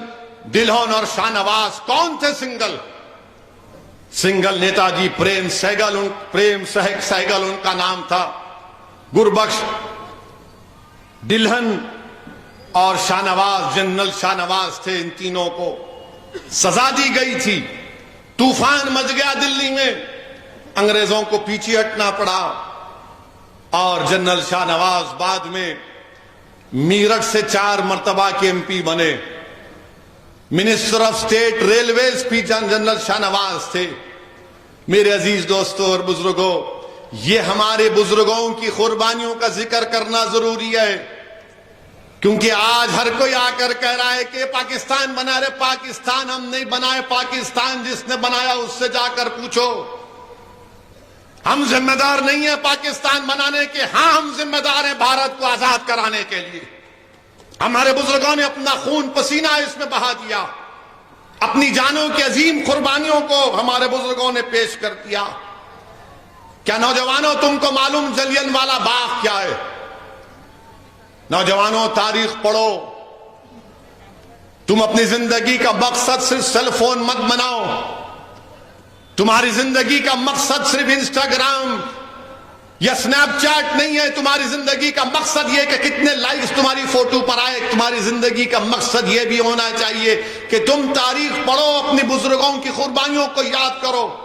दिल्हन और शाहनवाज। कौन थे सिंगल? सिंगल नेताजी प्रेम सहगल उनका नाम था। गुरबख्श, दिल्हन और शाहनवाज, जनरल शाहनवाज थे। इन तीनों को सजा दी गई थी। तूफान मच गया दिल्ली में, अंग्रेजों को पीछे हटना पड़ा और जनरल शाहनवाज बाद में मीरठ से 4 मर्तबा के एमपी बने। मिनिस्टर ऑफ स्टेट रेलवेज भी जनरल शाहनवाज थे। मेरे अजीज दोस्तों और बुजुर्गों, ये हमारे बुजुर्गों की कुर्बानियों का जिक्र करना जरूरी है, क्योंकि आज हर कोई आकर कह रहा है कि पाकिस्तान बना रहे। पाकिस्तान हम नहीं बनाए, पाकिस्तान जिसने बनाया उससे जाकर पूछो। हम जिम्मेदार नहीं है पाकिस्तान बनाने के। हाँ, हम जिम्मेदार हैं भारत को आजाद कराने के लिए। हमारे बुजुर्गों ने अपना खून पसीना इसमें बहा दिया, अपनी जानों की अजीम कुर्बानियों को हमारे बुजुर्गों ने पेश कर दिया। क्या नौजवानों, तुमको मालूम जलियनवाला बाग क्या है? नौजवानों, तारीख पढ़ो। तुम अपनी जिंदगी का मकसद सिर्फ सेल फोन मत बनाओ। तुम्हारी जिंदगी का मकसद सिर्फ इंस्टाग्राम या स्नैपचैट नहीं है। तुम्हारी जिंदगी का मकसद यह कि कितने लाइक्स तुम्हारी फोटो पर आए। तुम्हारी जिंदगी का मकसद यह भी होना चाहिए कि तुम तारीख पढ़ो, अपने बुजुर्गों की कुर्बानियों को याद करो।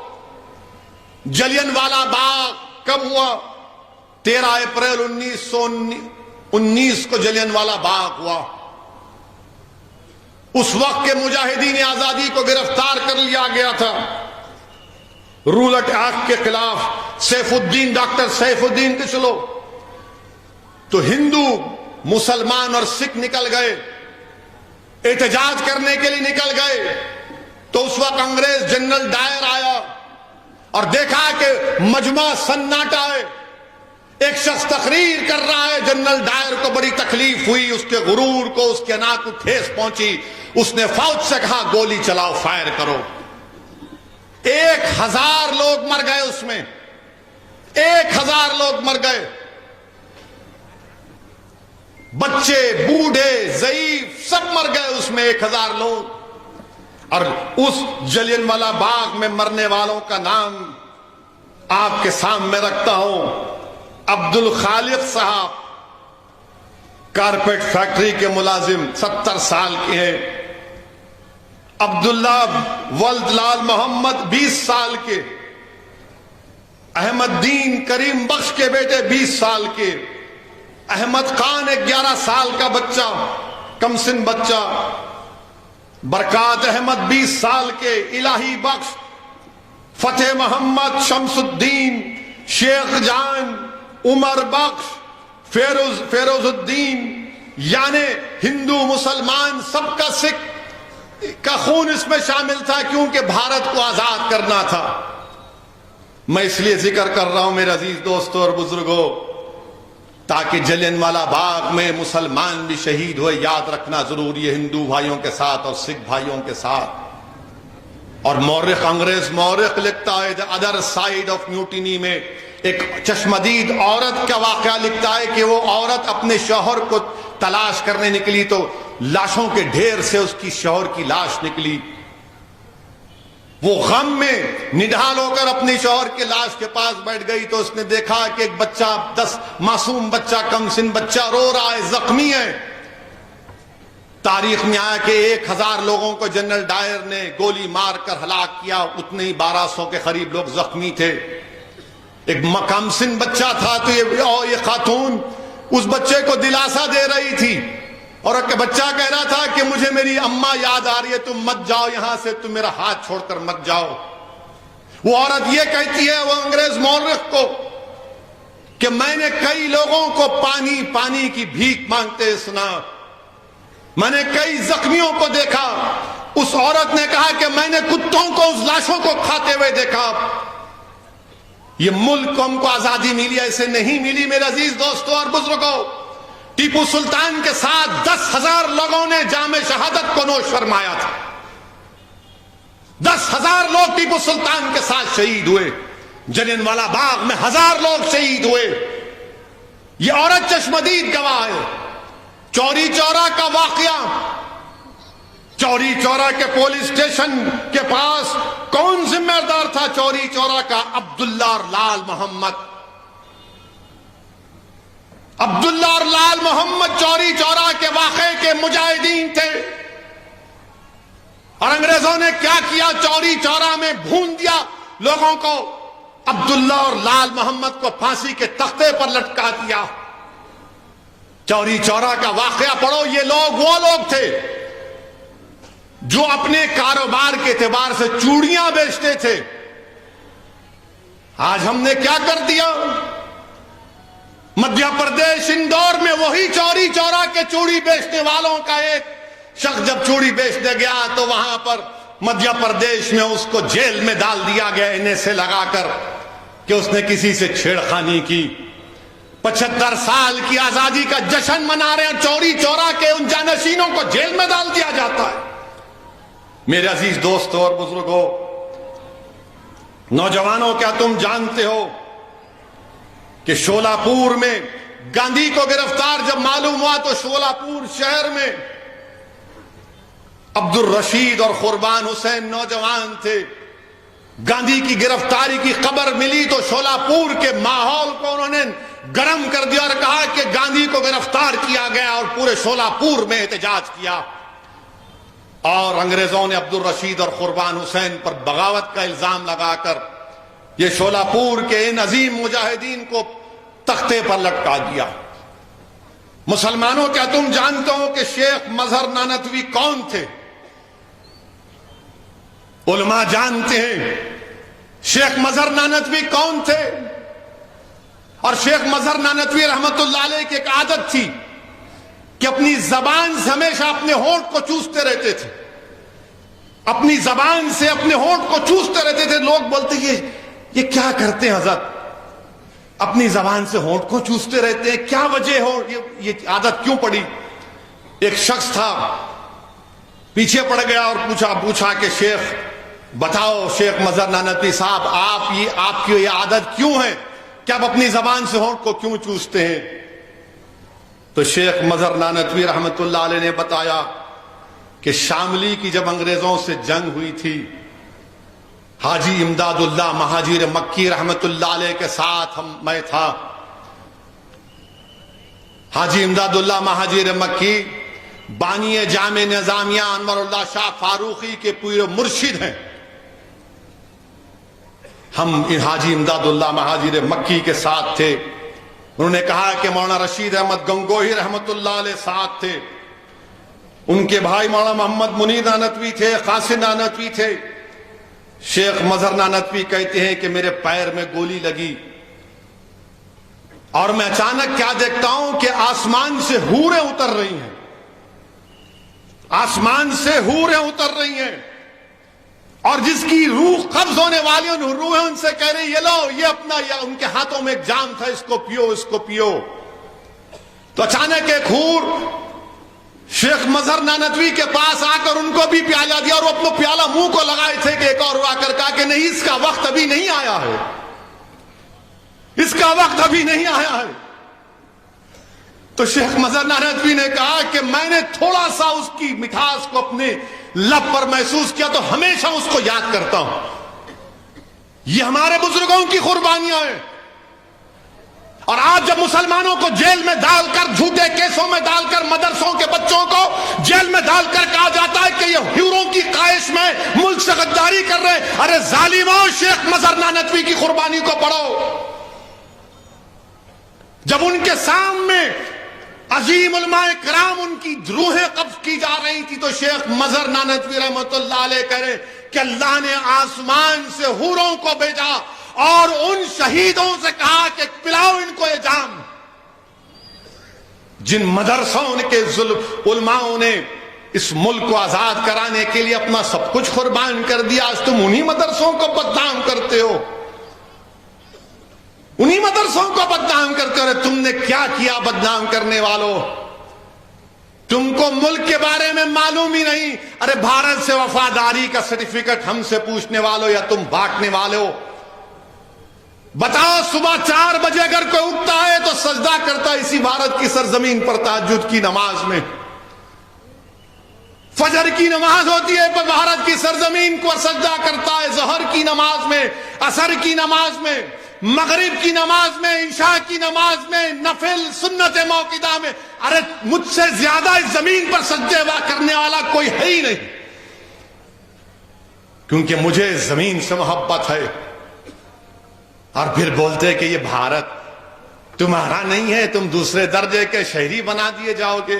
जलियनवाला बाग कब हुआ? 13 अप्रैल 1919 को जलियनवाला बाग हुआ। उस वक्त के मुजाहिदीन आजादी को गिरफ्तार कर लिया गया था। रूलट एक्ट के खिलाफ सैफुद्दीन, डॉक्टर सैफुद्दीन के चलो तो हिंदू, मुसलमान और सिख निकल गए, एहतजाज करने के लिए निकल गए। तो उस वक्त अंग्रेज जनरल डायर आया और देखा कि मजमा सन्नाटा है, एक शख्स तकरीर कर रहा है। जनरल डायर को बड़ी तकलीफ हुई, उसके गुरूर को, उसके अना को ठेस पहुंची। उसने फौज से कहा गोली चलाओ, फायर करो। 1000 लोग मर गए उसमें, 1000 लोग मर गए, बच्चे, बूढ़े, ज़ईफ सब मर गए उसमें, 1000 लोग। और उस जलियांवाला बाग में मरने वालों का नाम आपके सामने रखता हूं। अब्दुल खालिक साहब, कारपेट फैक्ट्री के मुलाजिम, 70 साल के हैं। अब्दुल्ला वल्द लाल मोहम्मद 20 साल के। अहमददीन करीम बख्श के बेटे 20 साल के। अहमद खान 11 साल का बच्चा, कमसिन बच्चा। बरकात अहमद 20 साल के। इलाही बख्श, फतेह मोहम्मद, शमसुद्दीन, शेख जान, उमर बख्श, फेरोजुद्दीन, यानी हिंदू मुसलमान सबका सिख का खून इसमें शामिल था, क्योंकि भारत को आजाद करना था। मैं इसलिए जिक्र कर रहा हूं मेरे अजीज दोस्तों और बुजुर्गों, ताकि जलियांवाला बाग में मुसलमान भी शहीद हुए, याद रखना जरूरी है, हिंदू भाइयों के साथ और सिख भाइयों के साथ। और मौरिख, अंग्रेज मौरिख लिखता है the other side of mutiny में एक चश्मदीद औरत का वाकया लिखता है कि वो औरत अपने शौहर को तलाश करने निकली तो लाशों के ढेर से उसकी शौहर की लाश निकली। वो गम में निढाल होकर अपनी शौहर की लाश के पास बैठ गई तो उसने देखा कि एक बच्चा, 10 मासूम बच्चा, कमसिन बच्चा रो रहा है, जख्मी है। तारीख में आया कि 1000 लोगों को जनरल डायर ने गोली मारकर हलाक किया, उतने ही 1200 के करीब लोग जख्मी थे। एक कमसिन बच्चा था तो ये खातून उस बच्चे को दिलासा दे रही थी और एक बच्चा कह रहा था कि मुझे मेरी अम्मा याद आ रही है, तुम मत जाओ यहां से, तुम मेरा हाथ छोड़कर मत जाओ। वो औरत ये कहती है, वो अंग्रेज मौरिख को, कि मैंने कई लोगों को पानी की भीख मांगते सुना, मैंने कई जख्मियों को देखा। उस औरत ने कहा कि मैंने कुत्तों को उस लाशों को खाते हुए देखा। ये मुल्क को हमको आजादी मिली, ऐसे नहीं मिली मेरे अजीज दोस्तों और बुजुर्गों। टीपू सुल्तान के साथ 10,000 लोगों ने जामे शहादत को नोश फरमाया था। 10,000 लोग टीपू सुल्तान के साथ शहीद हुए। जलियांवाला बाग में 1000 लोग शहीद हुए। ये औरत चश्मदीद गवाह है। चौरी चौरा का वाकया, चौरी चौरा के पुलिस स्टेशन के पास कौन जिम्मेदार था चौरी चौरा का? अब्दुल्ला और लाल मोहम्मद। अब्दुल्ला और लाल मोहम्मद चौरी चौरा के वाकये के मुजाहिदीन थे। और अंग्रेजों ने क्या किया? चौरी चौरा में भून दिया लोगों को। अब्दुल्ला और लाल मोहम्मद को फांसी के तख्ते पर लटका दिया। चौरी चौरा का वाकया पढ़ो। ये लोग वो लोग थे जो अपने कारोबार के एतबार से चूड़ियां बेचते थे। आज हमने क्या कर दिया? मध्य प्रदेश इंदौर में वही चौरी चौरा के चूड़ी बेचने वालों का एक शख्स जब चूड़ी बेचने गया तो वहां पर मध्य प्रदेश में उसको जेल में डाल दिया गया, इन्हें से लगाकर कि उसने किसी से छेड़खानी की। 75 साल की आजादी का जश्न मना रहे हैं, चौरी चौरा के उन जानशीनों को जेल में डाल दिया जाता है। मेरे अजीज दोस्तों और बुजुर्गों, नौजवानों, क्या तुम जानते हो कि शोलापुर में गांधी को गिरफ्तार जब मालूम हुआ तो शोलापुर शहर में अब्दुल रशीद और कुर्बान हुसैन नौजवान थे। गांधी की गिरफ्तारी की खबर मिली तो शोलापुर के माहौल को उन्होंने गर्म कर दिया और कहा कि गांधी को गिरफ्तार किया गया, और पूरे शोलापुर में एहतजाज किया। और अंग्रेजों ने अब्दुल रशीद और कुर्बान हुसैन पर बगावत का इल्जाम लगाकर ये शोलापुर के इन अजीम मुजाहिदीन को तख्ते पर लटका दिया। मुसलमानों, क्या तुम जानते हो कि शेख मजहर नानतवी कौन थे? उलमा जानते हैं शेख मजहर नानतवी कौन थे। और शेख मजहर नानतवी रहमतुल्लाह अलैह की एक आदत थी कि अपनी जबान से हमेशा अपने होंठ को चूसते रहते थे। अपनी जबान से अपने होंठ को चूसते रहते थे। लोग बोलते ये क्या करते हैं हजरत, अपनी जबान से होंठ को चूसते रहते हैं, क्या वजह हो, ये आदत क्यों पड़ी? एक शख्स था पीछे पड़ गया और पूछा कि शेख बताओ, शेख मजहर नानवी साहब, आपकी ये आदत क्यों है कि आप अपनी जबान से होंठ को क्यों चूसते हैं? तो शेख मजहर नानवी रहमतुल्लाह अलैह ने बताया कि शामली की जब अंग्रेजों से जंग हुई थी, हाजी इमदादुल्लाह महाजिर मक्की रहमतुल्लाह अलैह के साथ मैं था। हाजी इमदादुल्लाह महाजिर मक्की बानिए जामे निजामिया अनवरुल्लाह शाह फारूकी के पूरे मुर्शिद हैं। हम इन हाजी इमदादुल्लाह महाजिर मक्की के साथ थे। उन्होंने कहा कि मौलाना रशीद अहमद गंगोही रहमतुल्लाह अलैह साथ थे, उनके भाई मौलाना मोहम्मद मुनीर नानवी थे, कासिम नानवी थे। शेख मजहर नानवी कहते हैं कि मेरे पैर में गोली लगी और मैं अचानक क्या देखता हूं कि आसमान से हूरें उतर रही हैं, आसमान से हूरें उतर रही हैं, और जिसकी रूह कब्ज होने वाली रूह है उनसे कह रही ये लो, ये अपना, या उनके हाथों में एक जाम था, इसको पियो, इसको पियो। तो अचानक एक हूर शेख मजहर नानवी के पास आकर उनको भी प्याला दिया और वो अपना प्याला मुंह को लगाए थे कि एक और आकर कहा कि नहीं, इसका वक्त अभी नहीं आया है, इसका वक्त अभी नहीं आया है। तो शेख मजहर नानवी ने कहा कि मैंने थोड़ा सा उसकी मिठास को अपने लब पर महसूस किया तो हमेशा उसको याद करता हूं। ये हमारे बुजुर्गों की कुर्बानियां हैं। और आज जब मुसलमानों को जेल में डालकर, झूठे केसों में डालकर, मदरसों के बच्चों को जेल में डालकर कहा जाता है कि ये ह्यूरों की ख्वाहिश में मुल्क से गद्दारी कर रहे हैं, अरे जालिमों, शेख मजहर नानवी की कुर्बानी को पढ़ो। जब उनके सामने अजीम उलमाए कराम उनकी रूहें कब्ज की जा रही थी तो शेख मजहर नानवी रहमतुल्लाह अलैह कहे कि अल्लाह ने आसमान से हूरों को भेजा और उन शहीदों से कहा कि पिलाओ इनको ये जाम। जिन मदरसों के उलमाओं ने इस मुल्क को आजाद कराने के लिए अपना सब कुछ कुर्बान कर दिया, आज तुम उन्हीं मदरसों को बदनाम करते हो, उन्हीं मदरसों को बदनाम करते हो। तुमने क्या किया बदनाम करने वालों? तुमको मुल्क के बारे में मालूम ही नहीं। अरे भारत से वफादारी का सर्टिफिकेट हमसे पूछने वालों या तुम बांटने वाले हो? बताओ, सुबह 4 बजे अगर कोई उठता है तो सजदा करता है इसी भारत की सरजमीन पर तहज्जुद की नमाज में। फजर की नमाज होती है पर भारत की सरजमीन को सजदा करता है, जहर की नमाज में, असर की नमाज में, मगरिब की नमाज में, ईशा की नमाज में, नफिल सुन्नत मौकिदा में। अरे मुझसे ज्यादा इस जमीन पर सजदे करने वाला कोई है ही नहीं, क्योंकि मुझे जमीन से मोहब्बत है। और फिर बोलते कि ये भारत तुम्हारा नहीं है, तुम दूसरे दर्जे के शहरी बना दिए जाओगे।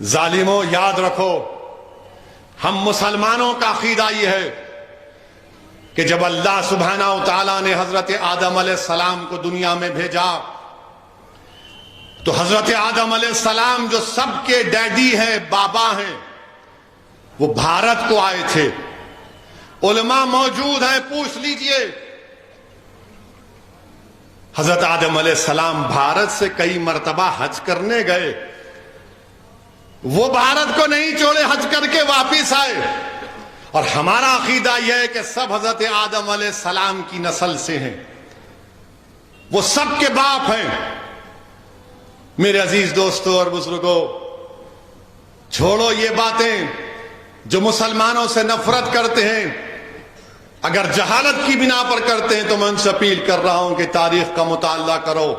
जालिमों, याद रखो, हम मुसलमानों का अकीदा ये है कि जब अल्लाह सुब्हानहू तआला ने हजरत आदम अलैहिस्सलाम को दुनिया में भेजा तो हजरत आदम अलैहिस्सलाम जो सबके डैडी हैं, बाबा हैं, वो भारत को आए थे। उलमा मौजूद हैं, पूछ लीजिए। हजरत आदम अलैहिस्सलाम भारत से कई मर्तबा हज करने गए, वो भारत को नहीं छोड़े, हज करके वापिस आए। और हमारा अकीदा यह है कि सब हजरत आदम अलैहिस्सलाम की नस्ल से हैं, वो सबके बाप हैं। मेरे अजीज दोस्तों और बुजुर्गों, छोड़ो ये बातें जो मुसलमानों से नफरत करते हैं, अगर जहालत की बिना पर करते हैं तो मैं उनसे अपील कर रहा हूं कि तारीख का मुताला करो।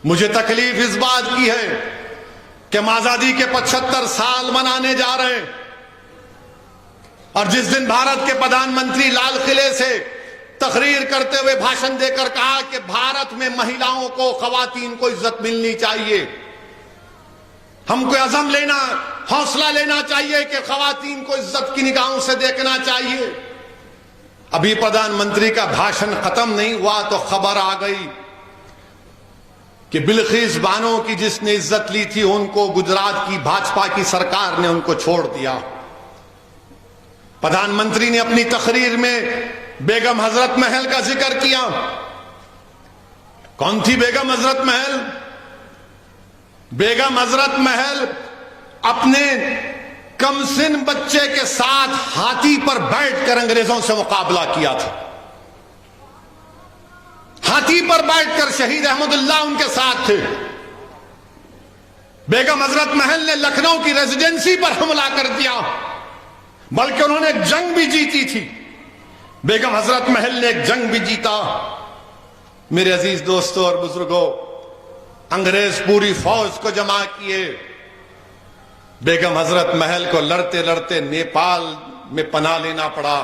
मुझे तकलीफ इस बात की है कि हम आजादी के 75 साल मनाने जा रहे हैं और जिस दिन भारत के प्रधानमंत्री लाल किले से तकरीर करते हुए भाषण देकर कहा कि भारत में महिलाओं को, खवातीन को इज्जत मिलनी चाहिए, हमको अज़म लेना, हौसला लेना चाहिए कि खवातीन को इज्जत की निगाहों से देखना चाहिए। अभी प्रधानमंत्री का भाषण खत्म नहीं हुआ तो खबर आ गई कि बिल्किस बानो की जिसने इज्जत ली थी उनको गुजरात की भाजपा की सरकार ने उनको छोड़ दिया। प्रधानमंत्री ने अपनी तकरीर में बेगम हजरत महल का जिक्र किया। कौन थी बेगम हजरत महल? बेगम हजरत महल अपने कमसिन बच्चे के साथ हाथी पर बैठकर अंग्रेजों से मुकाबला किया था। हाथी पर बैठकर शहीद अहमदुल्लाह उनके साथ थे। बेगम हजरत महल ने लखनऊ की रेजिडेंसी पर हमला कर दिया, बल्कि उन्होंने एक जंग भी जीती थी। बेगम हजरत महल ने एक जंग भी जीता। मेरे अजीज दोस्तों और बुजुर्गों, अंग्रेज पूरी फौज को जमा किए। बेगम हजरत महल को लड़ते लड़ते नेपाल में पनाह लेना पड़ा।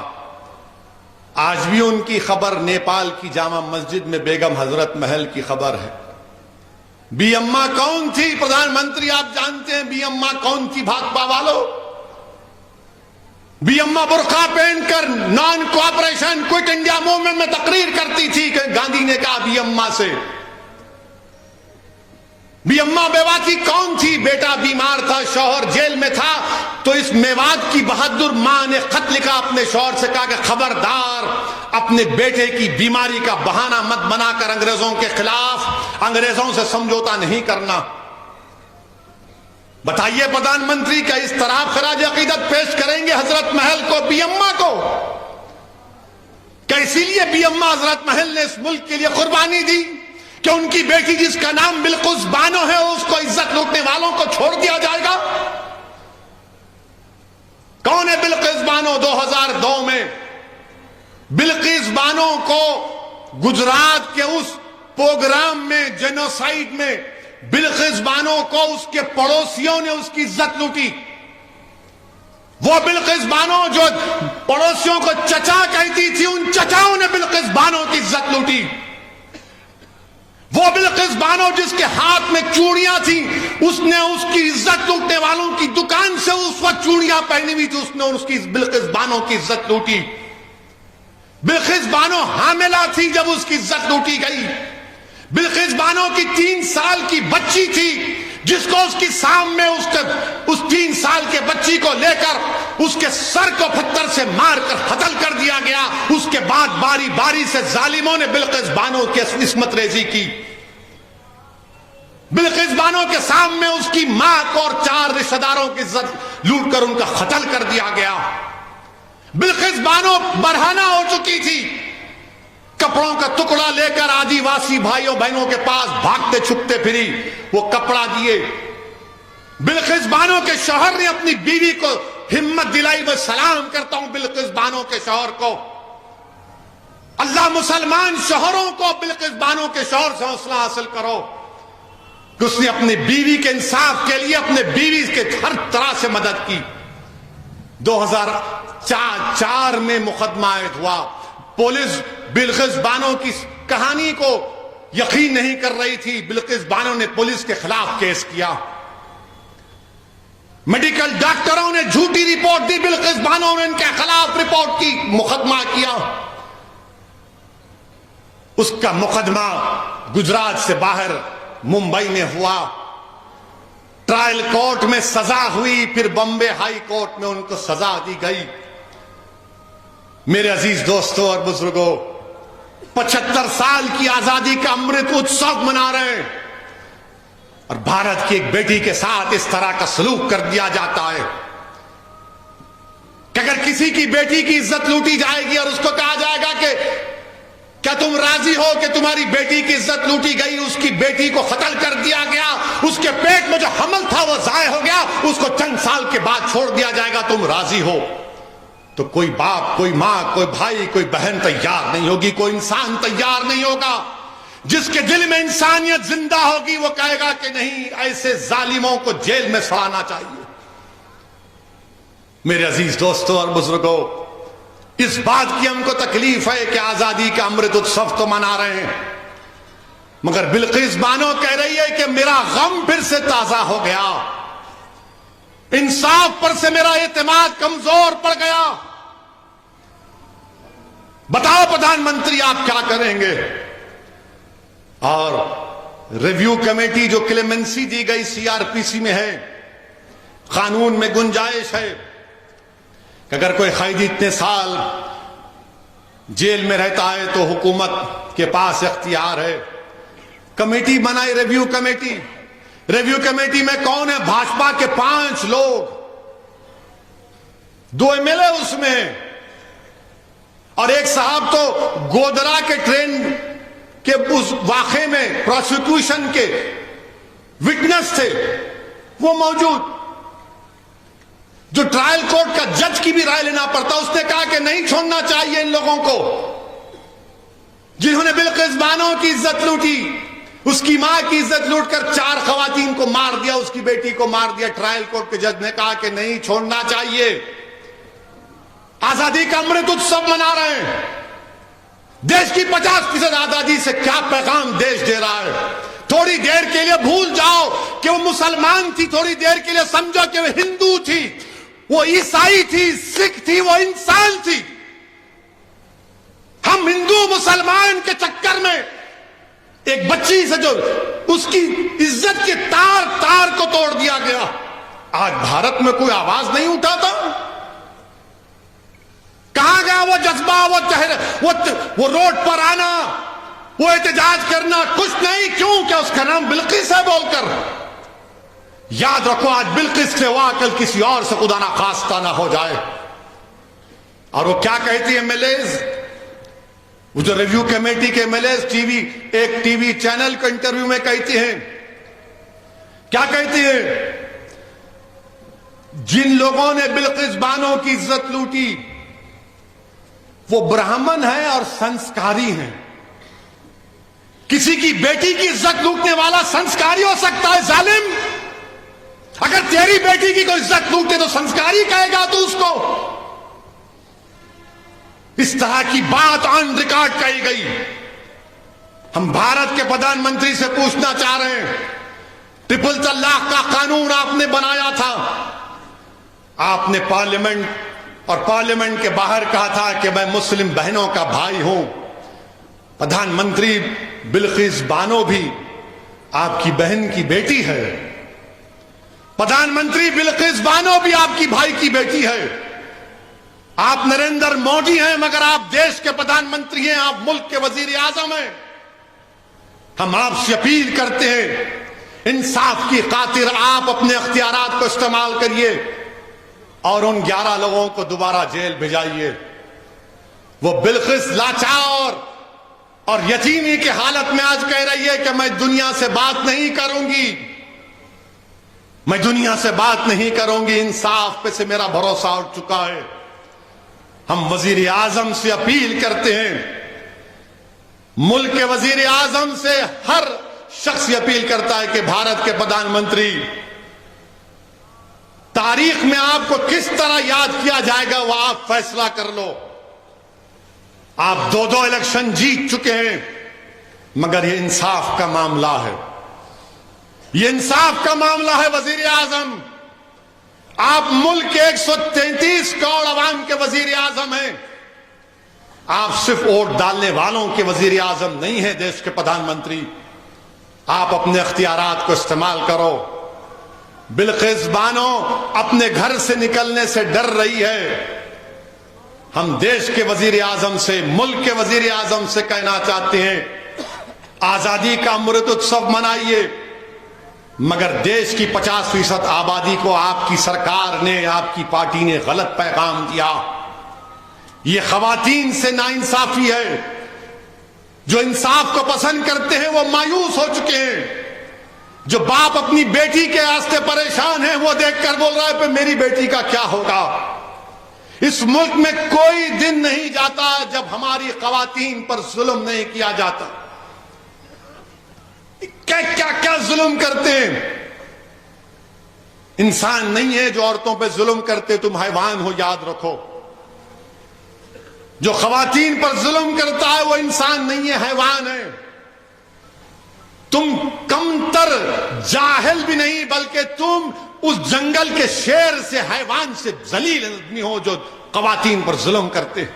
आज भी उनकी खबर नेपाल की जामा मस्जिद में बेगम हजरत महल की खबर है। बी अम्मा कौन थी? प्रधानमंत्री आप जानते हैं बी अम्मा कौन थी? भाकपा वालों, बी अम्मा बुर्का पहनकर non cooperation quit India movement में तकरीर करती थी। गांधी ने कहा बी अम्मा से, बी अम्मा मेवाती कौन थी? बेटा बीमार था, शौहर जेल में था, तो इस मेवात की बहादुर मां ने खत लिखा अपने शौहर से, कहा कि खबरदार अपने बेटे की बीमारी का बहाना मत बनाकर अंग्रेजों के खिलाफ, अंग्रेजों से समझौता नहीं करना। बताइए प्रधानमंत्री, क्या इस तरह खराज अकीदत पेश करेंगे हजरत महल को, बी अम्मा को? क्या इसीलिए बी अम्मा हजरत महल ने इस मुल्क के लिए कुर्बानी दी कि उनकी बेटी जिसका नाम बिल्किस बानो है उसको इज्जत लूटने वालों को छोड़ दिया जाएगा? कौन है बिल्किस बानो? 2002 में बिल्किस बानो को गुजरात के उस प्रोग्राम में, जेनोसाइड में, बिल्किस बानो को उसके पड़ोसियों ने उसकी इज्जत लूटी। वो बिल्किस बानो जो पड़ोसियों को चचा कहती थी, उन चचाओं ने बिल्किस बानो की इज्जत लूटी। वो बिल्किस बानो जिसके हाथ में चूड़ियां थी, उसने उसकी इज्जत लूटने वालों की दुकान से उस वक्त चूड़ियां पहनी हुई थी, उसने उसकी बिल्किस बानो की इज्जत लूटी। बिल्किस बानो हामिला थी जब उसकी इज्जत लूटी गई। बिल्किस बानो की 3 साल की बच्ची थी, जिसको उसकी सामने उस 3 साल के बच्ची को लेकर उसके सर को पत्थर से मारकर कत्ल कर दिया गया। उसके बाद बारी बारी से जालिमों ने बिल्किस बानो की इस्मत रेजी की। बिल्किस बानो के सामने उसकी मां को और 4 रिश्तेदारों की इज्जत लूटकर उनका कत्ल कर दिया गया। बिल्किस बानो बरहाना हो चुकी थी, कपड़ों का टुकड़ा लेकर आदिवासी भाइयों बहनों के पास भागते छुपते फिरी, वो कपड़ा दिए। बिल्किस बानो के शौहर ने अपनी बीवी को हिम्मत दिलाई। मैं सलाम करता हूं बिल्किस बानो के शौहर को। अल्लाह मुसलमान शौहरों को बिल्किस बानो के शौहर से हौसला हासिल करो कि उसने अपनी बीवी के इंसाफ के लिए अपने बीवी के हर तरह से मदद की। 2004 में मुकदमा आयद हुआ। पुलिस बिल्किस बानो की कहानी को यकीन नहीं कर रही थी। बिल्किस बानो ने पुलिस के खिलाफ केस किया। मेडिकल डॉक्टरों ने झूठी रिपोर्ट दी, बिल्किस बानो ने इनके खिलाफ रिपोर्ट की, मुकदमा किया। उसका मुकदमा गुजरात से बाहर मुंबई में हुआ। ट्रायल कोर्ट में सजा हुई, फिर बॉम्बे हाई कोर्ट में उनको सजा दी गई। मेरे अजीज दोस्तों और बुजुर्गों, 75 साल की आजादी का अमृत उत्सव मना रहे हैं और भारत की एक बेटी के साथ इस तरह का सलूक कर दिया जाता है कि अगर किसी की बेटी की इज्जत लूटी जाएगी और उसको कहा जाएगा कि क्या तुम राजी हो कि तुम्हारी बेटी की इज्जत लूटी गई, उसकी बेटी को कत्ल कर दिया गया, उसके पेट में जो हमल था वो जाय हो गया, उसको चंद साल के बाद छोड़ दिया जाएगा, तुम राजी हो? तो कोई बाप, कोई मां, कोई भाई, कोई बहन तैयार नहीं होगी, कोई इंसान तैयार नहीं होगा। जिसके दिल में इंसानियत जिंदा होगी वो कहेगा कि नहीं, ऐसे जालिमों को जेल में सड़ाना चाहिए। मेरे अजीज दोस्तों और बुजुर्गों, इस बात की हमको तकलीफ है कि आजादी का अमृत उत्सव तो मना रहे हैं, मगर बिल्किस बानो कह रही है कि मेरा गम फिर से ताजा हो गया, इंसाफ पर से मेरा एतमाद कमजोर पड़ गया। बताओ प्रधानमंत्री आप क्या करेंगे? और रिव्यू कमेटी जो क्लेमेंसी दी गई सीआरपीसी में है, कानून में गुंजाइश है कि अगर कोई कैदी इतने साल जेल में रहता है तो हुकूमत के पास इख्तियार है। कमेटी बनाई रिव्यू कमेटी। रिव्यू कमेटी में कौन है? भाजपा के 5 लोग। 2 एमएलए उसमें, और एक साहब तो गोधरा के ट्रेन के उस वाक़े में प्रोसिक्यूशन के विटनेस थे, वो मौजूद। जो ट्रायल कोर्ट का जज की भी राय लेना पड़ता, उसने कहा कि नहीं छोड़ना चाहिए इन लोगों को जिन्होंने बिल्किस बानो की इज्जत लूटी, उसकी मां की इज्जत लूटकर 4 खवातीन को मार दिया, उसकी बेटी को मार दिया। ट्रायल कोर्ट के जज ने कहा कि नहीं छोड़ना चाहिए। आजादी का अमृत उत्सव मना रहे हैं। देश की 50% आजादी से क्या पैगाम देश दे रहा है? थोड़ी देर के लिए भूल जाओ कि वो मुसलमान थी, थोड़ी देर के लिए समझो कि वो हिंदू थी, वो ईसाई थी, सिख थी, वो इंसान थी। हम हिंदू मुसलमान के चक्कर में एक बच्ची से जो उसकी इज्जत के तार तार को तोड़ दिया गया, आज भारत में कोई आवाज नहीं उठाता। कहां गया वो जज्बा, वो रोड पर आना, वो एहतजाज करना? कुछ नहीं। क्यों? क्या उसका नाम बिल्किस है बोलकर? याद रखो, आज बिल्किस से हुआ, कल किसी और से खुदा ना खास्ता ना हो जाए। और वो क्या कहती है एमएलएज, वो जो रिव्यू कमेटी के एमएलएज एक टीवी चैनल के इंटरव्यू में कहती हैं, क्या कहती है? जिन लोगों ने बिल्किस बानो की इज्जत लूटी वो ब्राह्मण है और संस्कारी हैं। किसी की बेटी की इज्जत लूटने वाला संस्कारी हो सकता है जालिम? अगर तेरी बेटी की कोई इज्जत लूटे तो संस्कारी कहेगा तू उसको? इस तरह की बात ऑन रिकॉर्ड कही गई। हम भारत के प्रधानमंत्री से पूछना चाह रहे हैं, ट्रिपल तलाक का कानून आपने बनाया था, आपने पार्लियामेंट और पार्लियामेंट के बाहर कहा था कि मैं मुस्लिम बहनों का भाई हूं। प्रधानमंत्री बिल्किस बानो भी आपकी बहन की बेटी है। प्रधानमंत्री बिल्किस बानो भी आपकी भाई की बेटी है। आप नरेंद्र मोदी हैं, मगर आप देश के प्रधानमंत्री हैं, आप मुल्क के वजीर आजम हैं। हम आपसे अपील करते हैं, इंसाफ की खातिर आप अपने अख्तियारात को इस्तेमाल करिए और उन 11 लोगों को दोबारा जेल भिजाइए। वो बिल्किस लाचार और यतीमी की हालत में आज कह रही है कि मैं दुनिया से बात नहीं करूंगी, मैं दुनिया से बात नहीं करूंगी, इंसाफ पे से मेरा भरोसा उठ चुका है। हम वजीर आजम से अपील करते हैं, मुल्क के वजीर आजम से हर शख्स अपील करता है कि भारत के प्रधानमंत्री, तारीख में आपको किस तरह याद किया जाएगा वो आप फैसला कर लो। आप 2 इलेक्शन जीत चुके हैं, मगर ये इंसाफ का मामला है, ये इंसाफ का मामला है। वजीर आजम, आप मुल्क के 133 करोड़ अवाम के वजीर आजम हैं। आप सिर्फ वोट डालने वालों के वजीर आजम नहीं है, देश के प्रधानमंत्री। आप अपने अख्तियारात को इस्तेमाल करो। बिल्किस बानो अपने घर से निकलने से डर रही है। हम देश के वजीर आजम से, मुल्क के वजीर आजम से कहना चाहते हैं, आजादी का अमृत उत्सव मनाइए, मगर देश की 50% आबादी को आपकी सरकार ने, आपकी पार्टी ने गलत पैगाम दिया। यह खवातीन से नाइंसाफी है। जो इंसाफ को पसंद करते हैं वो मायूस हो चुके हैं। जो बाप अपनी बेटी के वास्ते परेशान है, वो देखकर बोल रहा है कि मेरी बेटी का क्या होगा। इस मुल्क में कोई दिन नहीं जाता जब हमारी खवातीन पर जुल्म नहीं किया जाता। क्या क्या क्या जुल्म करते हैं। इंसान नहीं है जो औरतों पे जुल्म करते, तुम हैवान हो, याद रखो। जो खवातीन पर जुल्म करता है वो इंसान नहीं है, हैवान है। तुम कमतर जाहिल भी नहीं, बल्कि तुम उस जंगल के शेर से, हैवान से जलील आदमी हो जो खवातीन पर जुल्म करते।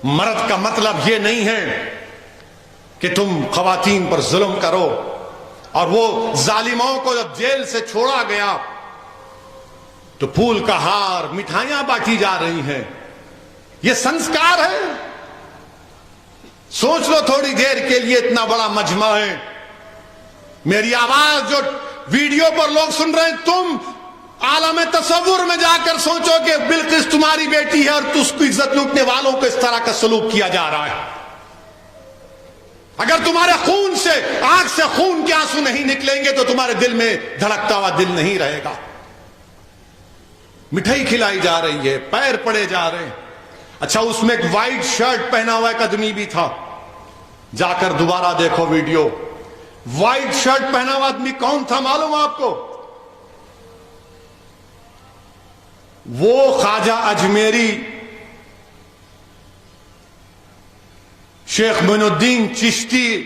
मर्द का मतलब यह नहीं है कि तुम खवातीन पर जुल्म करो। और वो जालिमों को जब जेल से छोड़ा गया तो फूल का हार, मिठाइयां बांटी जा रही हैं। ये संस्कार है। सोच लो थोड़ी देर के लिए, इतना बड़ा मजमा है। मेरी आवाज जो वीडियो पर लोग सुन रहे हैं, तुम आलम तसव्वुर में जाकर सोचो कि बिल्किस तुम्हारी बेटी है और उसको इज्जत लूटने वालों को इस तरह का सलूक किया जा रहा है। अगर तुम्हारे खून से, आंख से खून के आंसू नहीं निकलेंगे तो तुम्हारे दिल में धड़कता हुआ दिल नहीं रहेगा। मिठाई खिलाई जा रही है, पैर पड़े जा रहे हैं। अच्छा, उसमें एक वाइट शर्ट पहना हुआ एक आदमी भी था, जाकर दोबारा देखो वीडियो। वाइट शर्ट पहना हुआ आदमी कौन था मालूम आपको? वो ख्वाजा अजमेरी शेख मोइनुद्दीन चिश्ती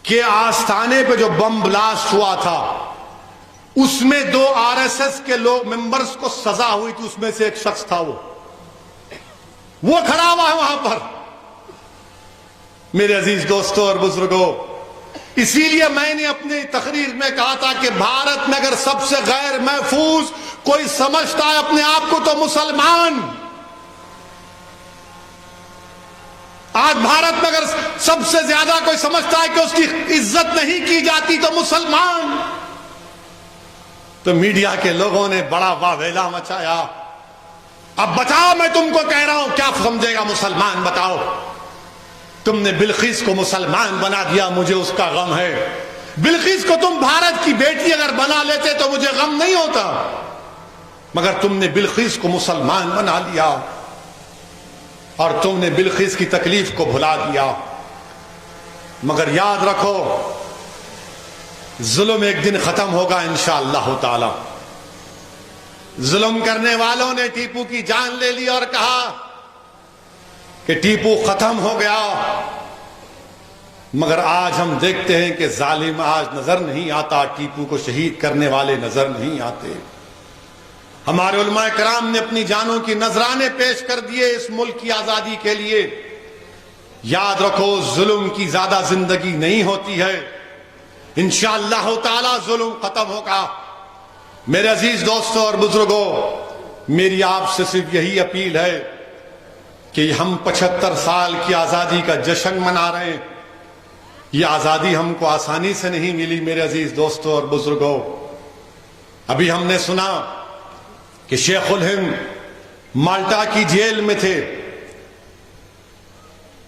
के आस्थाने पे जो बम ब्लास्ट हुआ था, उसमें 2 आरएसएस के लोग मेंबर्स को सजा हुई थी, उसमें से एक शख्स था वो खड़ा हुआ है वहां पर। मेरे अजीज दोस्तों और बुजुर्गों, इसीलिए मैंने अपनी तकरीर में कहा था कि भारत में अगर सबसे गैर महफूज कोई समझता है अपने आप को तो मुसलमान। आज भारत में अगर सबसे ज्यादा कोई समझता है कि उसकी इज्जत नहीं की जाती तो मुसलमान। तो मीडिया के लोगों ने बड़ा वावेला मचाया। अब बताओ, मैं तुमको कह रहा हूं, क्या समझेगा मुसलमान? बताओ, तुमने बिल्किस को मुसलमान बना दिया, मुझे उसका गम है। बिल्किस को तुम भारत की बेटी अगर बना लेते तो मुझे गम नहीं होता, मगर तुमने बिल्किस को मुसलमान बना लिया और तुमने बिल्किस की तकलीफ को भुला दिया। मगर याद रखो, जुल्म एक दिन खत्म होगा इंशाअल्लाह ताला। जुल्म करने वालों ने टीपू की जान ले ली और कहा कि टीपू खत्म हो गया, मगर आज हम देखते हैं कि जालिम आज नजर नहीं आता, टीपू को शहीद करने वाले नजर नहीं आते। हमारे उलमाए कराम ने अपनी जानों की नजराने पेश कर दिए इस मुल्क की आजादी के लिए। याद रखो, जुल्म की ज्यादा जिंदगी नहीं होती है, इंशाअल्लाह ताला जुल्म खत्म होगा। मेरे अजीज दोस्तों और बुजुर्गों, मेरी आपसे सिर्फ यही अपील है कि हम 75 साल की आजादी का जश्न मना रहे हैं। यह आजादी हमको आसानी से नहीं मिली मेरे अजीज दोस्तों और बुजुर्गों। अभी हमने सुना कि शेख उल हिंद माल्टा की जेल में थे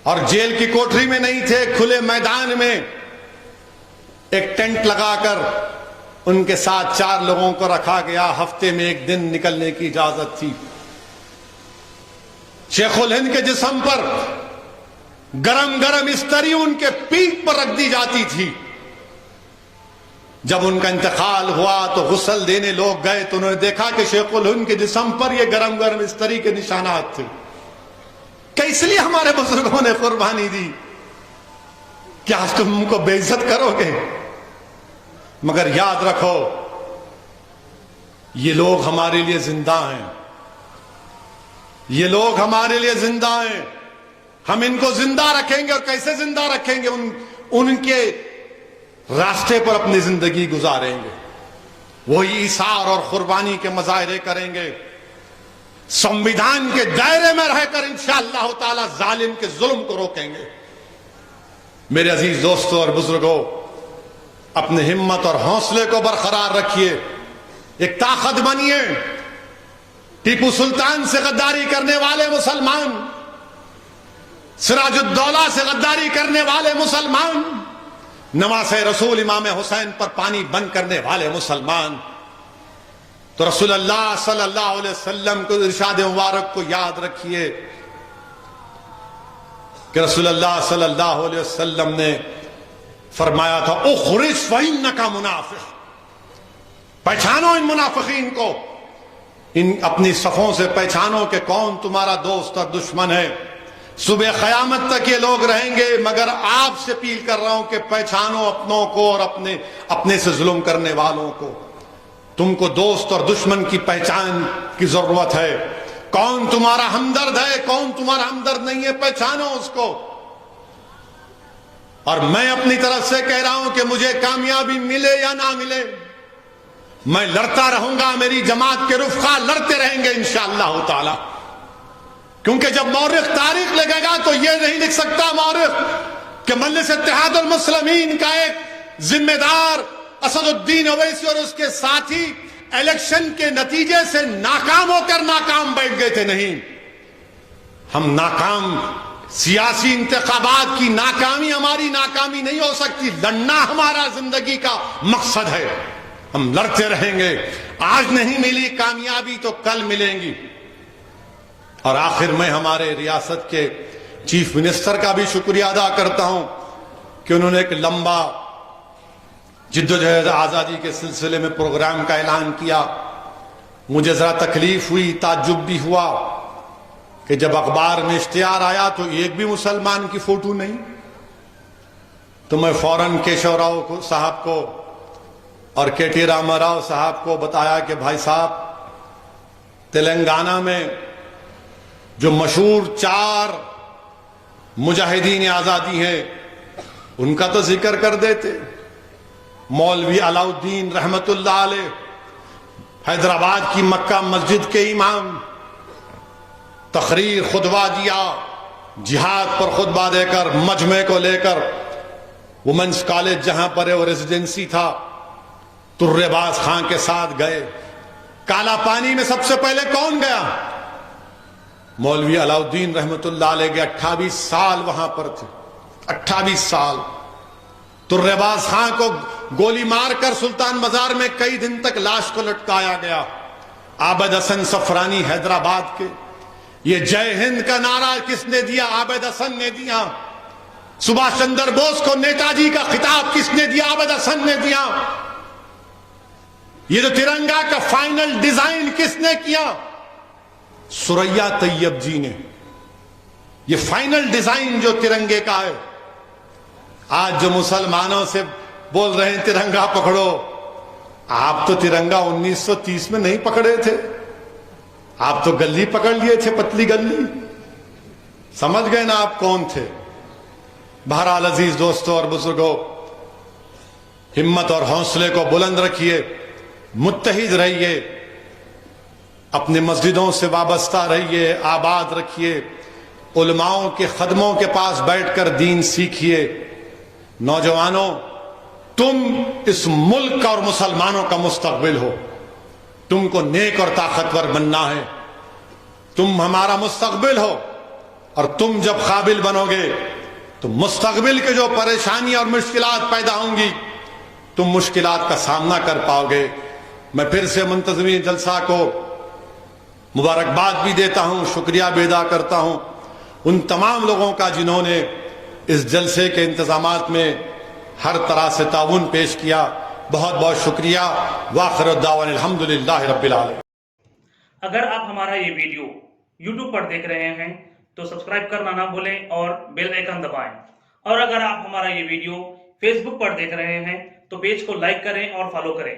और जेल की कोठरी में नहीं थे, खुले मैदान में एक टेंट लगाकर उनके साथ 4 लोगों को रखा गया। हफ्ते में 1 दिन निकलने की इजाजत थी। शेख उल हिंद के जिस्म पर गरम गरम इस्तरी उनके पीठ पर रख दी जाती थी। जब उनका इंतकाल हुआ तो गुस्ल देने लोग गए तो उन्होंने देखा कि शेख उल हिंद के जिस्म पर ये गरम गरम इस्तरी के निशानात थे। क्या इसलिए हमारे बुजुर्गों ने कुर्बानी दी? क्या आज तुम उनको बेइज्जत करोगे? मगर याद रखो, ये लोग हमारे लिए जिंदा हैं, ये लोग हमारे लिए जिंदा हैं। हम इनको जिंदा रखेंगे और कैसे जिंदा रखेंगे? उनके रास्ते पर अपनी जिंदगी गुजारेंगे, वही ईसार और कुर्बानी के मुजाहरे करेंगे, संविधान के दायरे में रहकर इंशाअल्लाह ताला जालिम के जुल्म को रोकेंगे। मेरे अजीज दोस्तों और बुजुर्गों, अपने हिम्मत और हौसले को बरकरार रखिए, एक ताकत बनिए। टीपू सुल्तान से गद्दारी करने वाले मुसलमान, सिराजुद्दौला से गद्दारी करने वाले मुसलमान, नवासे रसूल इमाम हुसैन पर पानी बंद करने वाले मुसलमान, तो रसूलुल्लाह सल्लल्लाहु अलैहि वसल्लम को इरशाद मुबारक को याद रखिए कि रसूलुल्लाह सल्लल्लाहु अलैहि वसल्लम ने फरमाया था, उखरिज फइन्नका मुनाफिक, पहचानो इन मुनाफिकीन को, इन अपनी सफों से पहचानो कि कौन तुम्हारा दोस्त और दुश्मन है। सुबह क़यामत तक ये लोग रहेंगे, मगर आपसे अपील कर रहा हूं कि पहचानो अपनों को और अपने से जुल्म करने वालों को। तुमको दोस्त और दुश्मन की पहचान की जरूरत है। कौन तुम्हारा हमदर्द है, कौन तुम्हारा हमदर्द नहीं है, पहचानो उसको। और मैं अपनी तरफ से कह रहा हूं कि मुझे कामयाबी मिले या ना मिले, मैं लड़ता रहूंगा, मेरी जमात के रुफ़क़ा लड़ते रहेंगे इंशाअल्लाह ताला। क्योंकि जब मौरिख तारीख लिखेगा तो यह नहीं लिख सकता मौरिख कि मजलिस इत्तेहादुल मुस्लिमीन का एक जिम्मेदार असदुद्दीन ओवैसी और उसके साथी इलेक्शन के नतीजे से नाकाम होकर नाकाम बैठ गए थे। नहीं, हम नाकाम, सियासी इंतखाबात की नाकामी हमारी नाकामी नहीं हो सकती। लड़ना हमारा जिंदगी का मकसद है। हम लड़ते रहेंगे। आज नहीं मिली कामयाबी तो कल मिलेंगी। और आखिर में हमारे रियासत के चीफ मिनिस्टर का भी शुक्रिया अदा करता हूं कि उन्होंने एक लंबा जिद्दोजहद आजादी के सिलसिले में प्रोग्राम का ऐलान किया। मुझे जरा तकलीफ हुई, ताज्जुब भी हुआ कि जब अखबार में इश्तिहार आया तो एक भी मुसलमान की फोटो नहीं। तो मैं फौरन केशव राव साहब को और केटी रामाराव साहब को बताया कि भाई साहब, तेलंगाना में जो मशहूर 4 मुजाहिदीन आजादी हैं उनका तो जिक्र कर देते। मौलवी अलाउद्दीन रहमतुल्लाह अलैह, हैदराबाद की मक्का मस्जिद के इमाम, तकरीर खुतबा दिया, जिहाद पर खुतबा देकर, मजमे को लेकर वुमेन्स कॉलेज जहां पर वो रेजिडेंसी था, तुर्रेबाज खां के साथ गए। काला पानी में सबसे पहले कौन गया? मौलवी अलाउद्दीन रहमतुल्लाह अलैह के 28 साल वहां पर थे। 28 साल। तुर्रेबाज खां को गोली मारकर सुल्तान बाजार में कई दिन तक लाश को लटकाया गया। आबिद हसन सफरानी हैदराबाद के, ये जय हिंद का नारा किसने दिया? आबिद हसन ने दिया। सुभाष चंद्र बोस को नेताजी का खिताब किसने दिया? आबिद हसन ने दिया। ये जो तिरंगा का फाइनल डिजाइन किसने किया? सुरैया तैयब जी ने। ये फाइनल डिजाइन जो तिरंगे का है, आज जो मुसलमानों से बोल रहे हैं तिरंगा पकड़ो, आप तो तिरंगा 1930 में नहीं पकड़े थे। आप तो गली पकड़ लिए थे, पतली गली। समझ गए ना आप कौन थे। बहरहाल अजीज दोस्तों और बुजुर्गों, हिम्मत और हौसले को बुलंद रखिए, मुत्तहिद रहिए, अपनी मस्जिदों से वाबस्ता रहिए, आबाद रखिए, उलमाओं के खदमों के पास बैठकर दीन सीखिए। नौजवानों, तुम इस मुल्क और मुसलमानों का मुस्तकबिल हो। तुमको नेक और ताकतवर बनना है। तुम हमारा मुस्तकबिल हो और तुम जब काबिल बनोगे तो मुस्तकबिल के जो परेशानियां और मुश्किलात पैदा होंगी, तुम मुश्किलात का सामना कर पाओगे। मैं फिर से मुंतज़मीन जलसा को मुबारकबाद भी देता हूं, शुक्रिया भी अदा करता हूं उन तमाम लोगों का जिन्होंने इस जलसे के इंतजामात में हर तरह से ताउन पेश किया। बहुत बहुत शुक्रिया। वाखिर दावाना अल्हम्दुलिल्लाह रब्बिल आलमीन। अगर आप हमारा ये वीडियो YouTube पर देख रहे हैं तो सब्सक्राइब करना ना भूलें और बेल आइकन दबाएं। और अगर आप हमारा ये वीडियो Facebook पर देख रहे हैं तो पेज को लाइक करें और फॉलो करें।